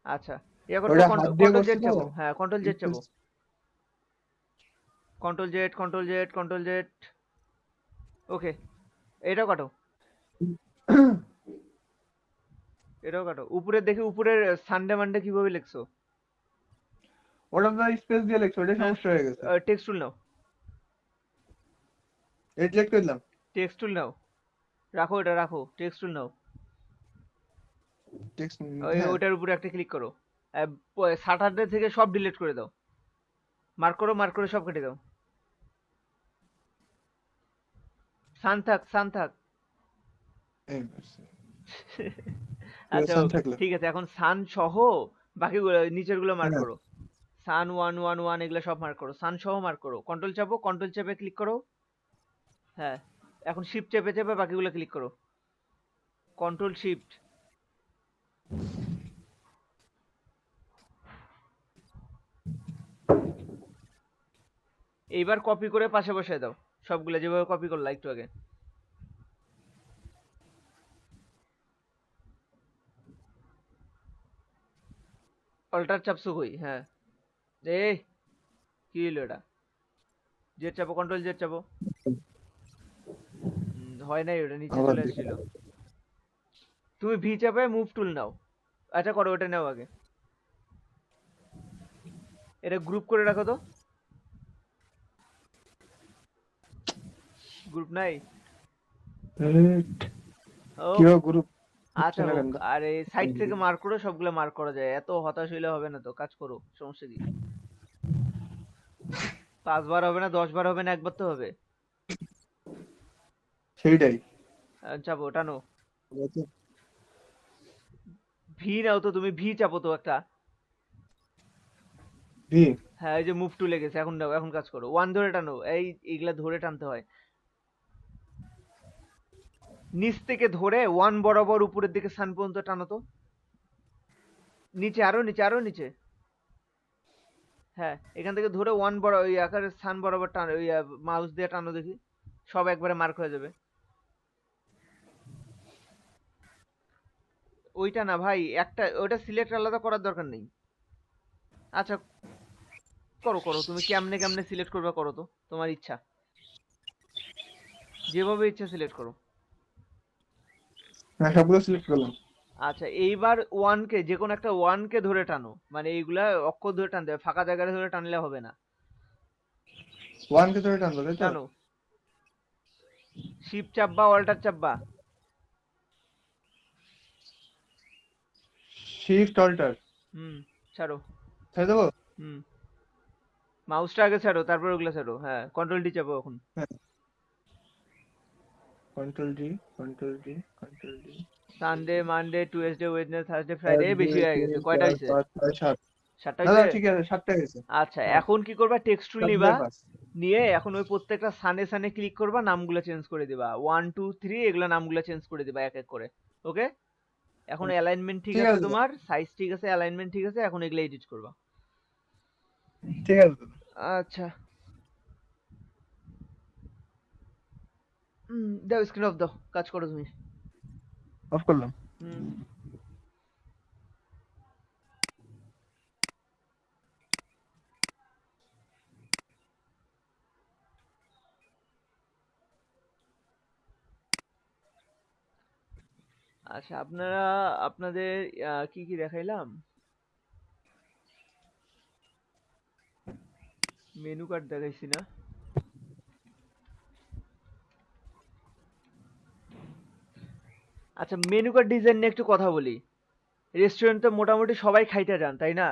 আচ্ছা ইয়া করো কন্ট্রোল জেড চাপো হ্যাঁ কন্ট্রোল জেড চাপো কন্ট্রোল জেড ওকে এটাও কাটো উপরে দেখি উপরের সানডে মানডে কিভাবে লিখছো ওটা তো স্পেস দিয়ে লিখছো, ওটা সমস্যা হয়ে গেছে। টেক্সট টুল নাও এই সিলেক্ট করলাম, টেক্সট টুল নাও রাখো এটা রাখো টেক্সট টুল নাও টেক্সট ওটার উপরে একটা ক্লিক করো স্যাটারডে থেকে সব ডিলিট করে দাও মার্ক করে সব কেটে দাও সান থাক আচ্ছা ঠিক আছে এখন সান সহ বাকিগুলো নিচের গুলো মার্ক করো সান 111 এগুলো সব মার্ক করো সান সহ মার্ক করো কন্ট্রোল চেপে ক্লিক করো হ্যাঁ এখন শিফট চেপে বাকিগুলো ক্লিক করো কন্ট্রোল শিফট এইবার কপি করে পাশে বসায় দাও সবগুলো যেভাবে কপি করলা একটু আগে অল্টার চাপছো কই হ্যাঁ কি হলো এটা জেড চাপো কন্ট্রোল জেড চাপো হয় নাই ওটা নিচে চলে আসছিল তুমি ভি চাপে মুভ টুল নাও আচ্ছা করো ওটা নাও আগে এটা গ্রুপ করে রাখো তো গ্রুপ নাই গ্রুপ আচ্ছা আরে সাইড থেকে মার্ক করো সবগুলো মার্ক করা যায় এত হতাশ হইলে হবে না তো কাজ করো সমস্যা কি 5 বার হবে না 10 বার হবে না একবার তো হবে সেইটাই চাপো টানো ভি নাও তো তুমি ভি চাপো তো একটা ভি হ্যাঁ এই যে মুভ টু লেগেছে এখন নাও এখন কাজ করো 1 ধরে টানো এইগুলা ধরে টানতে হয় নিচ থেকে ধরে 1 বরাবর উপরের দিকে সান পর্যন্ত টানো তো নিচে আরো নিচে হ্যাঁ এখান থেকে ধরে 1 বড় ওই আকারে সান বরাবর টানো ওই মাউস দিয়ে টানো দেখি সব একবারে মার্ক হয়ে যাবে ওইটা না ভাই একটা ওটা সিলেক্ট আলাদা করার দরকার নেই আচ্ছা করো তুমি কেমনে সিলেক্ট করবে করো তো তোমার ইচ্ছা যেভাবে ইচ্ছা সিলেক্ট করো হ্যাঁ সবগুলো সিলেক্ট করলাম আচ্ছা এইবার 1 কে যে কোনো একটা 1 কে ধরে টানো মানে এইগুলা অক্ষর ধরে টানতে হবে ফাঁকা জায়গায় ধরে টানলে হবে না 1 কে ধরে টানবো তাই তো টানো শিফট চাপবা অল্টার চাপবা শিফট অল্টার ছাড়ো ছেড়ে দেবো মাউসটা আগে ছাড়ো তারপর ওগুলা ছাড়ো হ্যাঁ কন্ট্রোল ডি চাপো এখন control D Sunday Monday Tuesday Wednesday Thursday Friday বেশি হয়ে গেছে কয়টা হইছে 7টা দাদা ঠিক আছে 7টা হয়েছে আচ্ছা এখন কি করবা টেক্সট টুল নিবা নিয়ে এখন ওই প্রত্যেকটা সানে ক্লিক করবা নামগুলো চেঞ্জ করে দিবা 1 2 3 এগুলা নামগুলো চেঞ্জ করে দিবা এক এক করে ওকে এখন অ্যালাইনমেন্ট ঠিক আছে তোমার সাইজ ঠিক আছে অ্যালাইনমেন্ট ঠিক আছে এখন এগুলা এডিট করবা ঠিক আছে আচ্ছা দাও স্ক্রিন অফ দাও কাজ করো তুমি অফ করলাম আচ্ছা আপনারা আপনাদের কি দেখাইলাম মেনু কার্ড দেখাইছি না আচ্ছা মেনু কার্ড ডিজাইন নিয়ে একটু কথা বলি রেস্টুরেন্টে মোটামুটি সবাই খাইতে যান তাই না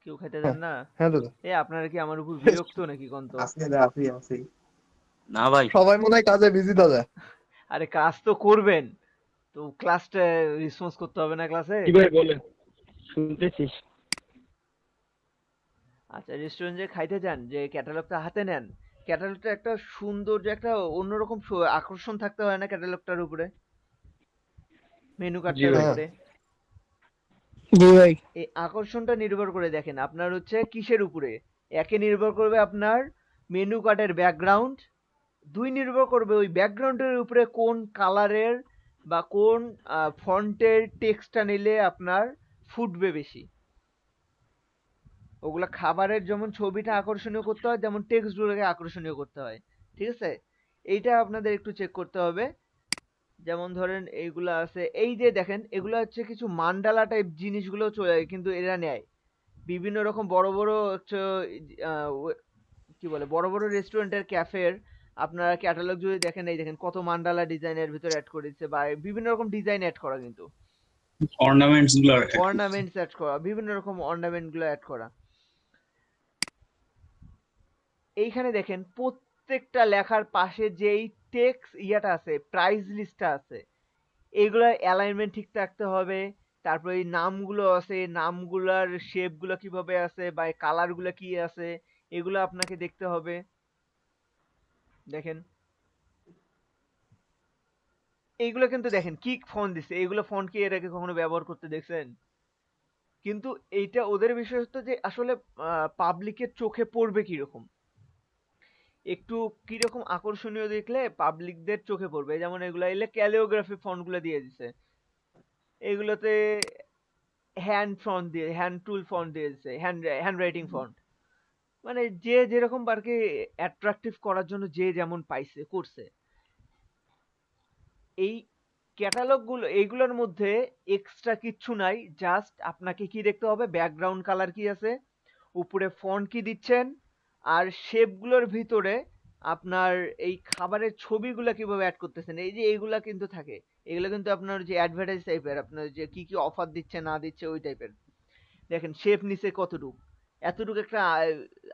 কেউ খাইতে দেন না? হ্যাঁ দাদা। এ আপনারা কি আমার উপর বিরক্ত নাকি কোন তো? আছি দাদা, আছি। না ভাই, সবাই মনে হয় কাজে বিজি দাদা। আরে কাজ তো করবেন, তো ক্লাসটা রেসপন্স করতে হবে না ক্লাসে? কি ভাই বলেন, শুনতেছিস? আচ্ছা, রেস্টুরেন্টে খাইতে যান, যে ক্যাটালগটা হাতে নেন, ক্যাটালগটা একটা সুন্দর, যে একটা অন্যরকম আকর্ষণ থাকতে হয় না ক্যাটালগটার উপরে, মেনু জি কার্ডটার ভাই। উপরে? জি ভাই। এই আকর্ষণটা নির্ভর করে দেখেন আপনার হচ্ছে কিসের উপরে। একে নির্ভর করবে আপনার মেনু কার্ডের ব্যাকগ্রাউন্ড, দুই নির্ভর করবে ওই ব্যাকগ্রাউন্ডের উপরে কোন কালারের বা কোন ফন্টের টেক্সটটা নিলে আপনার ফুটবে বেশি। ওগুলা খাবারের যেমন ছবিটা আকর্ষণীয় করতে হয়, তেমন টেক্সটগুলোকে আকর্ষণীয় করতে হয়। ঠিক আছে? এইটা আপনাদের একটু চেক করতে হবে। যেমন ধরেন এইগুলা আছে, এই যে দেখেন এগুলা হচ্ছে কিছু মান্ডালা টাইপ জিনিসগুলো কিন্তু এরা নেয় বিভিন্ন রকম বড় বড় হচ্ছে কি বলে, বড় বড় রেস্টুরেন্টের ক্যাফের আপনারা ক্যাটালগ যদি দেখেন, এই দেখেন কত মান্ডালা ডিজাইনের ভিতরে অ্যাড করে দিচ্ছে, বা বিভিন্ন রকম ডিজাইন অ্যাড করা, কিন্তু অর্নামেন্টস গুলো অর্নামেন্টস অ্যাড করা, বিভিন্ন রকম অর্নামেন্ট গুলো অ্যাড করা। এইখানে দেখেন প্রত্যেকটা লেখার পাশে যেই টেক্সট ইয়াটা আছে, প্রাইস লিস্টটা আছে, এইগুলোর অ্যালাইনমেন্ট ঠিক রাখতে হবে। তারপরে এই নামগুলো আছে, নামগুলোর শেপগুলো কিভাবে আছে বা কালারগুলো কি আছে, এগুলো আপনাকে দেখতে হবে। দেখেন এইগুলো কিন্তু দেখেন কি ফন্ট দিছে, এইগুলো ফন্ট কি এর আগে কখনো ব্যবহার করতে দেখছেন? কিন্তু এইটা ওদের বিষয় হচ্ছে যে আসলে পাবলিকের চোখে পড়বে কিরকম, একটু কিরকম আকর্ষণীয় দেখলে পাবলিকদের চোখে পড়বে। যেমন এগুলা এলে ক্যালিওগ্রাফি ফন্ট গুলো দিয়ে দিছে, এগুলোতে হ্যান্ড টুল ফন্ট দিয়ে দিছে, হ্যান্ড রাইটিং ফন্ট। মানে যে যেরকম আর কি অ্যাট্রাকটিভ করার জন্য যে যেমন পাইছে করছে। এই ক্যাটালগ গুলো, এইগুলোর মধ্যে এক্সট্রা কিচ্ছু নাই, জাস্ট আপনাকে কি দেখতে হবে, ব্যাকগ্রাউন্ড কালার কি আছে, উপরে ফন্ট কি দিচ্ছেন, আর শেপগুলোর ভিতরে আপনার এই খাবারের ছবিগুলো কিভাবে অ্যাড করতেছেন। এই যে এইগুলা কিন্তু থাকে, এগুলো কিন্তু আপনার যে অ্যাডভার্টাইজ টাইপের, আপনার যে কি কি অফার দিচ্ছে না দিচ্ছে ওই টাইপের। দেখেন শেপ নিচে কতটুক, এতটুকু একটা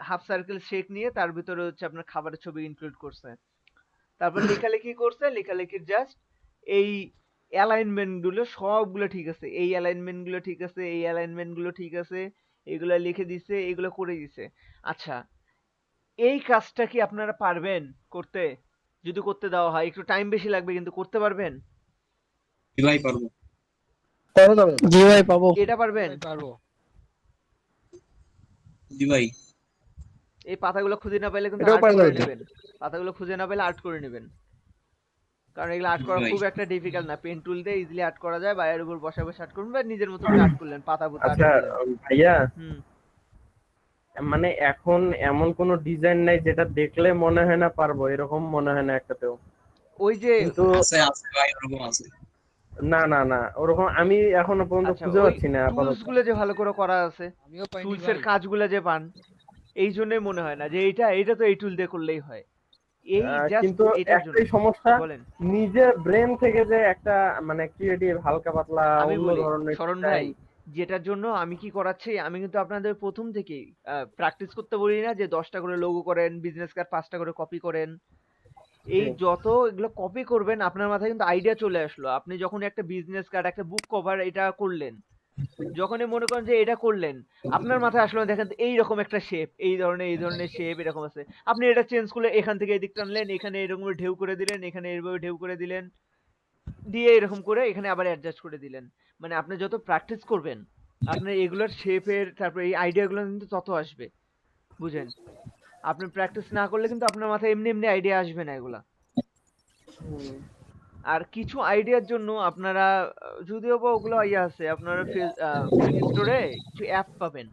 হাফ সার্কেল শেপ নিয়ে তার ভিতরে হচ্ছে আপনার খাবারের ছবি ইনক্লুড করছে। তারপর লেখালেখি করছে, লেখালেখির জাস্ট এই অ্যালাইনমেন্ট গুলো সবগুলো ঠিক আছে, এই অ্যালাইনমেন্ট গুলো ঠিক আছে, এই অ্যালাইনমেন্ট গুলো ঠিক আছে, এগুলা লিখে দিছে, এগুলো করে দিছে। আচ্ছা, এই কাজটা কি আপনারা পারবেন করতে? যদি করতে দেওয়া হয়, একটু টাইম বেশি লাগবে, কিন্তু করতে পারবেন? ভাই পারবো। জি ভাই পাবো। এটা পারবেন? জি ভাই। এই পাতাগুলো খুঁজে না পেলে কিন্তু এটাও আর্ট পারা করে যাবে তো। নেবেন, পাতাগুলো খুঁজে না পেলে আর্ট করে নেবেন, কারণ এগুলো আর্ট করা ভাই। খুব একটা ডিফিকাল্ট না। পেন টুল দিয়ে ইজিলি আর্ট করা যায়, বা এর উপর বসে বসে আর্ট করুন, বা নিজের মতো করে আর্ট করলেন, পাতা পুতা আর্ট আচ্ছা করলেন। ভাইয়া, হুম। মানে এখন এমন কোন ডিজাইন নাই যেটা দেখলে মনে হয় না পারবো, এরকম মনে হয় না একটাতেও। ওই যে কিন্তু আছে ভাই, ওরকম আছে। না ওরকম আমি এখনো পর্যন্ত আচ্ছা, খুঁজে ওই পাচ্ছি না টুলস আপাতত। গুলো যে ভালো করে করা আছে, আমিও পাইনি টুলস এর ভাই। কাজগুলো যে পান, এই জন্যই মনে হয় না যে এইটা তো এই টুল দিয়ে করলেই হয়। এই জাস্ট কিন্তু এটার জন্য একটাই সমস্যা, বলেন। নিজে ব্রেন থেকে যে একটা মানে ক্রিয়েটিভ হালকা পাতলা আমি অন্য বলি ধরনের শরণ ভাই, যেটার জন্য আমি কি করাচ্ছি, আমি কিন্তু আপনাদের প্রথম থেকেই প্র্যাকটিস করতে বলি না যে 10টা করে লোগো করেন, বিজনেস কার্ড 5টা করে কপি করেন। এই যত এগুলো কপি করবেন, আপনার মাথায় কিন্তু আইডিয়া চলে আসলো। আপনি যখন একটা বিজনেস কার্ড, একটা বুক কভার এটা করলেন, যখনই মনে করেন যে এটা করলেন, আপনার মাথায় আসলো দেখেন এইরকম একটা শেপ, এই ধরনের শেপ এরকম আছে, আপনি এটা চেঞ্জ করলে এখান থেকে এদিক টানলেন, এখানে এরকম ঢেউ করে দিলেন, এখানে এভাবে ঢেউ করে দিলেন, দিয়ে এরকম করে এখানে আবার অ্যাডজাস্ট করে দিলেন। মানে আপনি যত প্র্যাকটিস করবেন, আপনার এগুলোর শেপের, তারপরে এই আইডিয়াগুলো কিন্তু তত আসবে, বুঝেন? আপনি প্র্যাকটিস না করলে কিন্তু আপনার মাথায় এমনি এমনি আইডিয়া আসবে না এগুলা। আর কিছু আইডিয়ার জন্য আপনারা যদিও বা ওগুলো আছে, আপনারা প্লে স্টোরে কিছু অ্যাপ পাবেন,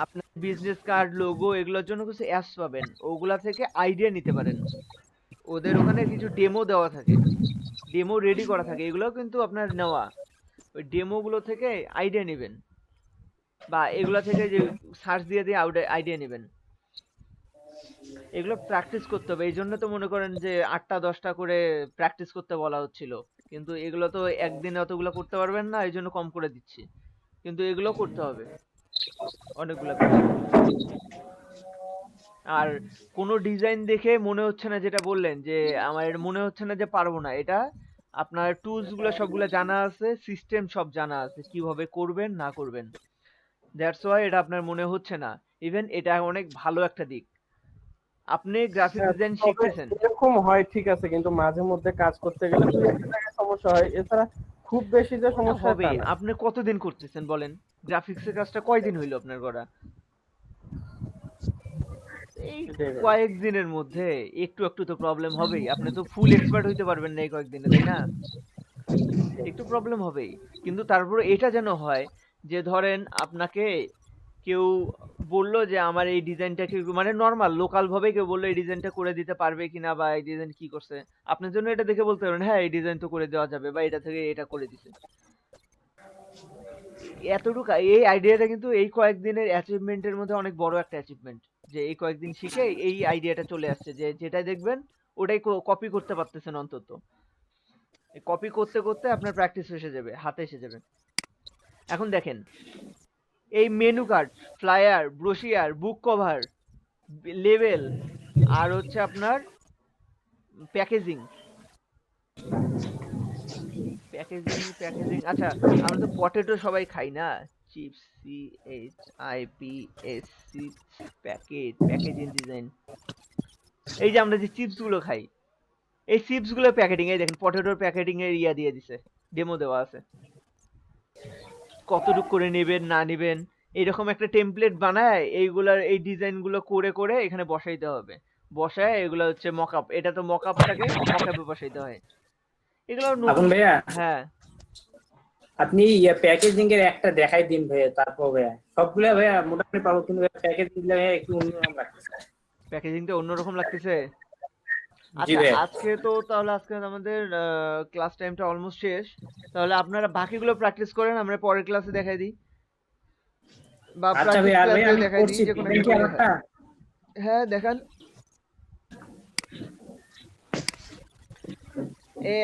আপনার বিজনেস কার্ড, লোগো এগুলোর জন্য কিছু অ্যাপস পাবেন, ওগুলা থেকে আইডিয়া নিতে পারেন। ওদের ওখানে কিছু ডেমো দেওয়া থাকে, ডেমো রেডি করা থাকে, এগুলোও কিন্তু আপনার নেওয়া। ওই ডেমো গুলো থেকে আইডিয়া নেবেন, বা এগুলা থেকে যে সার্চ দিয়ে আইডিয়া নেবেন। এগুলো প্র্যাকটিস করতে হবে, এই জন্য তো মনে করেন যে 8টা 10টা করে প্র্যাকটিস করতে বলা হচ্ছিল, কিন্তু এগুলো তো একদিনে অতগুলো করতে পারবেন না, এই জন্য কম করে দিচ্ছি, কিন্তু এগুলো করতে হবে। অনেকগুলা পেন্সিল। আর কোনো ডিজাইন দেখে মনে হচ্ছে না, যেটা বললেন যে আমার এটা মনে হচ্ছে না যে পারবো না, এটা আপনার টুলস গুলো সবগুলা জানা আছে, সিস্টেম সব জানা আছে, কিভাবে করবেন না করবেন। দ্যাটস ওয়াই এটা আপনার মনে হচ্ছে না। ইভেন এটা অনেক ভালো একটা দিক। আপনি গ্রাফিক হ্যাঁ, ডিজাইন তবে শিখতেছেন। এরকম হয় ঠিক আছে, কিন্তু মাঝে মধ্যে কাজ করতে গেলে দুই একটা জায়গায় সমস্যা হয়, এছাড়া খুব বেশি যে সমস্যা তা হবেই। না। আপনি কতদিন করতেছেন বলেন? গ্রাফিক্সের কাজটা কয়দিন হইলো আপনার করা? এই সেটাই ভাই। কয়েকদিনের মধ্যে একটু একটু তো প্রবলেম হবেই। আপনি তো ফুল এক্সপার্ট হইতে পারবেন না এই কয়েকদিনে, তাই না? একটু প্রবলেম হবেই। কিন্তু তারপরে এটা যেন হয় যে ধরেন আপনাকে কেউ বলল যে আমার এই ডিজাইনটা কি, মানে নরমাল লোকাল ভাবে কেউ বললো এই ডিজাইনটা করে দিতে পারবে কিনা, বা এই ডিজাইন কি করছে, আপনার জন্য এটা দেখে বলতে পারবেন হ্যাঁ এই ডিজাইন তো করে দেওয়া যাবে, বা এটা থেকে এটা করে দিছে। এতটুকু এই আইডিয়াটা কিন্তু এই কয়েকদিনের অ্যাচিভমেন্টের মধ্যে অনেক বড় একটা অ্যাচিভমেন্ট, যে এই কয়েকদিন শিখে এই আইডিয়াটা চলে আসছে, যে যেটা দেখবেন ওটাই কপি করতে পারতেছেন অন্তত। কপি করতে করতে আপনার প্র্যাকটিস এসে যাবে, হাতে এসে যাবে। এখন দেখেন, এই menu card, flyer, brochure, book cover, লেভেল, আর হচ্ছে আপনার প্যাকেজিং। প্যাকেজিং আচ্ছা, আমরা তো পটেটো সবাই খাই না? Chips, CHIPS, packaging design. এই যে আমরা যে চিপস গুলো খাই, এই চিপস গুলো প্যাকেটিং, এই দেখেন পটেটোর প্যাকেটিং এর ইয়া দিয়ে দিছে, ডেমো দেওয়া আছে। কতটুক করে নেবেন না নেবেন এইরকম একটা টেমপ্লেট বানায় এইগুলার এই ডিজাইন গুলো করে করে এখানে বসাইতে হবে। বসায় এগুলো হচ্ছে মকআপ, এটা তো মকআপটাকে মকআপে বসাইতে হয়। এগুলো এখন নতুন। ভাইয়া হ্যাঁ, আপনি প্যাকেজিং এর একটা দেখাই দিন ভাইয়া, তারপর ভাইয়া সবগুলা ভাইয়া মোটামুটি পাবো, কিন্তু প্যাকেজিং ভাইয়া একটু অন্যরকম লাগতেছে। প্যাকেজিংটা অন্যরকম লাগতেছে। জি আচ্ছা, ভাইয়া। আজকে তো তাহলে আজকে আমাদের ক্লাস টাইমটা অলমোস্ট শেষ। তাহলে আপনারা বাকিগুলো প্র্যাকটিস করেন, আমরা পরের ক্লাসে দেখাই দিই, বা আচ্ছা প্র্যাকটিস ভাইয়া, আর ভাইয়া ক্লাসে আমি দেখাই দিই, করছি, যে কোনো দিবেন একটা কি করে দেখাই। আমারটা? হ্যাঁ দেখান।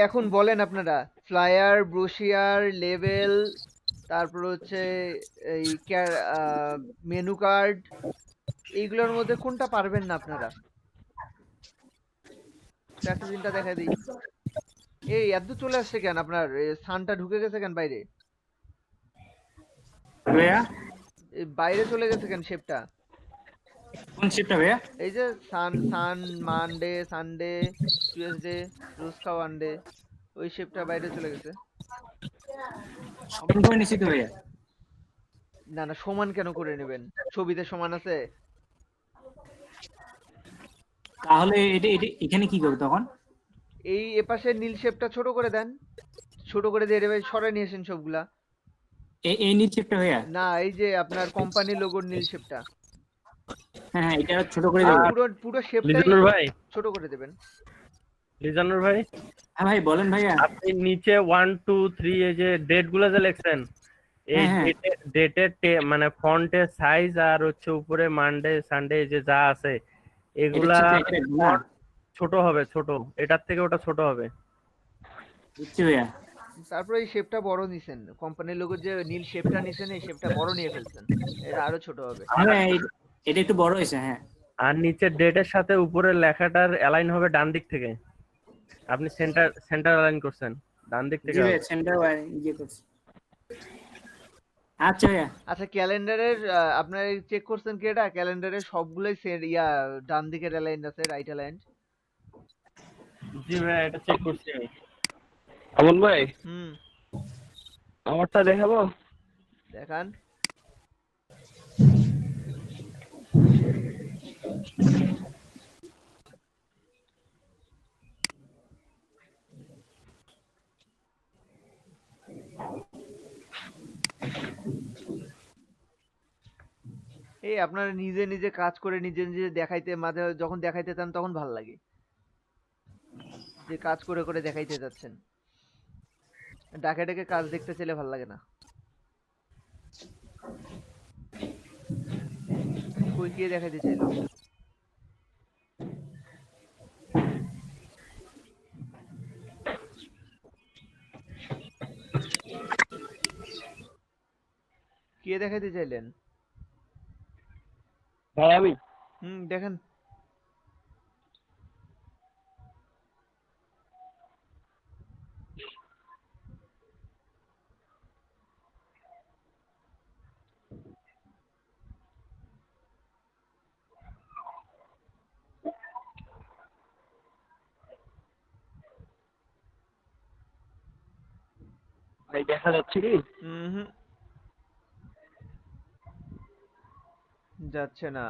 এখন বলেন আপনারা, ফ্লায়ার, ব্রোশিয়ার, লেবেল, তারপর হচ্ছে এই মেনু কার্ড, এইগুলোর মধ্যে কোনটা পারবেন না আপনারা? প্র্যাকটিসিংটা দেখা দিই। এই এত চলে আসছে কেন আপনার? সানটা ঢুকে গেছে কেন বাইরে? ভাইয়া বাইরে চলে গেছে কেন শেপটা? কোন শিপটা ভাইয়া? এই যে সান মানডে, সানডে, টিউসডে, রোজকা ওয়ানডে, ওই শেপটা বাইরে চলে গেছে। সমান করে নিছি তো ভাইয়া। না না, সমান কেন করে নেবেন? ছবিতে সমান আছে। তাহলে এটা এটা এখানে কি করবে তখন? এই এপাশে নীল শেপটা ছোট করে দেন, ছোট করে দিয়ে এভাবে সরাই নিয়ে আসেন সবগুলা। এই নীল শিপটা ভাইয়া? না, এই যে আপনার কোম্পানি লোগোর নীল শেপটা। হ্যাঁ হ্যাঁ, এটা ছোট করে দেবো। পুরো পুরো শেপটাই লিজনুর ভাই, ছোট করে দেবেন। লিজনুর ভাই, হ্যাঁ ভাই বলেন ভাইয়া। আপনি নিচে 1 2 3 এই যে ডেট গুলো যে লিখছেন, এই হ্যাঁ, হ্যাঁ। ডেটের মানে ফন্টের সাইজ আর হচ্ছে উপরে মানডে সানডে যে যা আছে এগুলা font ছোট হবে, ছোট, এটার থেকে ওটা ছোট হবে। বুঝছি ভাইয়া। তারপরে এই শেপটা বড় নিছেন, কোম্পানির লোগোর যে নীল শেপটা নিছেন এই শেপটা বড় নিয়ে ফেলছেন, এটা আরো ছোট হবে। হ্যাঁ এটা একটু বড় হয়েছে। হ্যাঁ, আর নিচে ডেটের সাথে উপরের লেখাটার অ্যালাইন হবে ডান দিক থেকে। আপনি সেন্টার অ্যালাইন করছেন ডান দিক থেকে জি হবে। ভাইয়া, সেন্টার ইয়ে করছি। আচ্ছা ভাইয়া। আচ্ছা, ক্যালেন্ডারের আপনার চেক করছেন কি এটা? ক্যালেন্ডারের সবগুলোই ডান দিকের অ্যালাইন আছে, রাইট অ্যালাইন। জি ভাইয়া, এটা চেক করছি আমি। আমন ভাই, আমারটা দেখাবো? দেখান। এই আপনারা নিজে নিজে কাজ করে নিজে নিজে দেখাইতে, মাঝে যখন দেখাইতে চান তখন ভাল লাগে, যে কাজ করে করে দেখাইতে যাচ্ছেন। ডাকে ডাকে কাজ দেখতে চাইলে ভাল লাগে না। কই কে দেখাইতে চাইলো? কে দেখাইতে চাইলেন? হ্যাঁ আমি দেখেন। ভাই দেখা যাচ্ছে কি? হুম, যাচ্ছে না।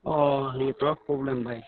ও নেটওয়ার্ক প্রবলেম ভাই।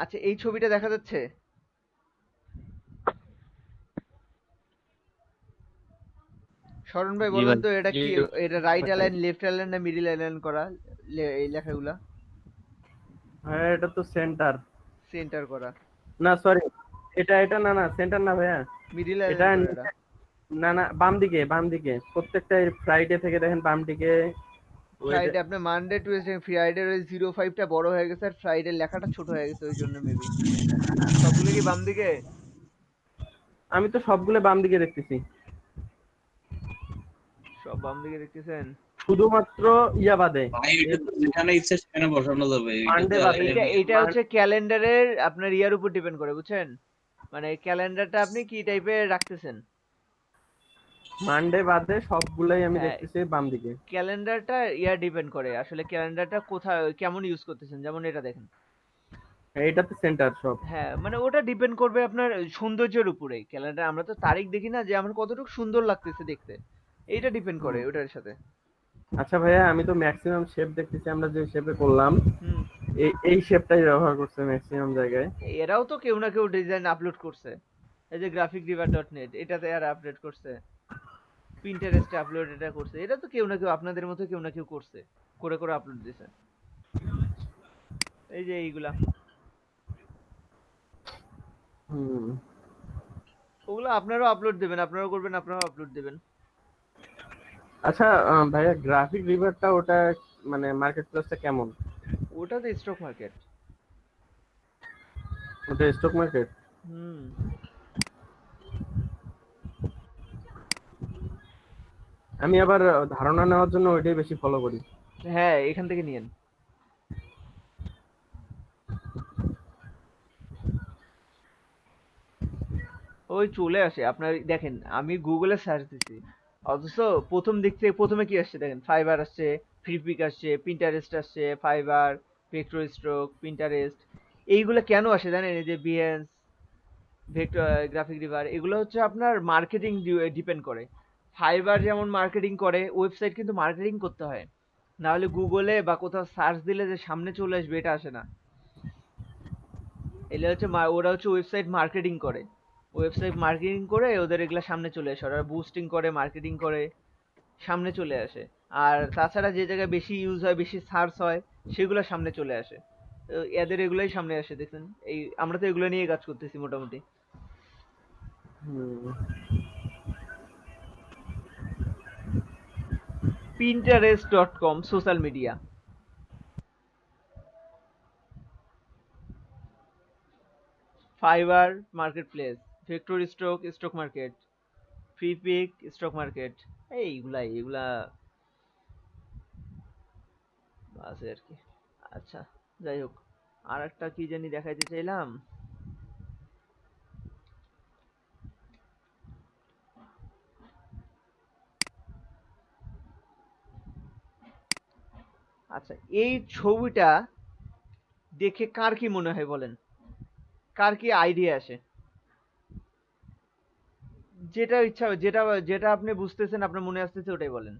আচ্ছা, এই ছবিটা দেখা যাচ্ছে? শরণ ভাই জি বলেন ভাই। তো এটা কি? এটা রাইট অ্যালাইন, লেফট অ্যালাইন না মিডিল অ্যালাইন করা এই লেখাগুলা? হ্যাঁ এটা তো সেন্টার। সেন্টার করা। না সরি, এটা না সেন্টার না ভাইয়া, মিডিল এটা অ্যালাইন করা এটা। না বাম দিকে প্রত্যেকটা ফ্রাইডে থেকে দেখেন বাম দিকে। ফ্রাইডে আপনার মানডে টুইসডে ফ্রাইডের ওই 05টা বড় হয়ে গেছে আর ফ্রাইডের লেখাটা ছোট হয়ে গেছে, ওই জন্য মেবি। সবগুলো কি বাম দিকে? আমি তো সবগুলো বাম দিকে দেখতেছি। সব বাম দিকে দেখতেছেন? শুধুমাত্র ইয়া বাদে। ভাই এটা তো যেখানে ইচ্ছা সেখানে বসানো যাবে। মানডে বাদে। এটা হচ্ছে ক্যালেন্ডারের আপনার ইয়ার উপর ডিপেন্ড করে, বুঝছেন? মানে ক্যালেন্ডারটা আপনি কি টাইপের রাখতেছেন। মানডে বাদে সবগুলাই আমি হ্যাঁ, দেখতেছি বাম দিকে। ক্যালেন্ডারটা ইয়ার ডিপেন্ড করে আসলে ক্যালেন্ডারটা কোথায় কেমন ইউজ করতেছেন। যেমন এটা দেখেন, এইটা তো সেন্টার সব। হ্যাঁ মানে ওটা ডিপেন্ড করবে আপনার সৌন্দর্যের উপরে। ক্যালেন্ডার আমরা তো তারিখ দেখি না যে আমার কতটুকু সুন্দর লাগতেছে দেখতে, এইটা ডিপেন্ড করে ওটার সাথে। আচ্ছা ভাইয়া, আমি তো ম্যাক্সিমাম শেপ দেখতেছি আমরা যে শেপে করলাম, হুম, এই শেপটাই ব্যবহার করছে ম্যাক্সিমাম জায়গায়। এরাও তো কেউ না কেউ ডিজাইন আপলোড করছে। এই যে graphicdiva.net এটাতে আর আপডেট করছে, পিন্টারেস্টে আপলোড এটা করছে, এটা তো কেউ না কেউ আপনাদের মতো কেউ না কেউ করছে, করে করে আপলোড দিছে। এই যে এইগুলা, ওগুলো আপনারাও আপলোড দেবেন, আপনারাও করবেন, আপনারাও আপলোড দেবেন। আচ্ছা ভাইয়া, গ্রাফিক রিভারটা ওটা মানে মার্কেট প্লেসটা কেমন? ওটা তো স্টক মার্কেট। ওটা স্টক মার্কেট? হুম, আমি আবার ধারণা নেওয়ার জন্য ওইটাই বেশি ফলো করি। হ্যাঁ এখান থেকে নিয়েন। ওই চলে আসে আপনার, দেখেন আমি গুগলে সার্চ দিছি, অথচ প্রথম দিক থেকে প্রথমে কি আসছে দেখেন, ফাইবার আসছে, ফ্রিপিক আসছে, পিন্টারেস্ট আসছে, ফাইবার, ভেক্টর স্ট্রোক, পিন্টারেস্ট। এইগুলো কেন আসে জানেন? এই যে বিহেন্স, ভেক্টর, গ্রাফিক রিভার, এগুলো হচ্ছে আপনার মার্কেটিং ডিপেন্ড করে। ফাইবার যেমন মার্কেটিং করে, ওয়েবসাইট কিন্তু মার্কেটিং করতে হয়, না হলে গুগলে বা কোথাও সার্চ দিলে যে সামনে চলে আসবে এটা আসে না। এগুলো হচ্ছে ওরা হচ্ছে ওয়েবসাইট মার্কেটিং করে, ওয়েবসাইট মার্কেটিং করে ওদের এগুলা সামনে চলে আসে, ওরা বুস্টিং করে, মার্কেটিং করে, সামনে চলে আসে। আর তাছাড়া যে জায়গায় বেশি ইউজ হয়, বেশি সার্চ হয়, সেগুলো সামনে চলে আসে। তো এদের এগুলাই সামনে আসে, দেখছেন? এই আমরা তো এগুলো নিয়ে কাজ করতেছি মোটামুটি। pinterest.com social media, fibre market place, vector stroke stock market, Freepik stock market, এইগুলা আছে আর কি। আচ্ছা যাই হোক, আর একটা কি জানি দেখাইতে চাইলাম। আচ্ছা, এই ছবিটা দেখে কার কি মনে হয় বলেন? কার কি আইডিয়া আসে? যেটা ইচ্ছা, যেটা যেটা আপনি বুঝতেছেন, আপনার মনে আসতেছে ওটাই বলেন।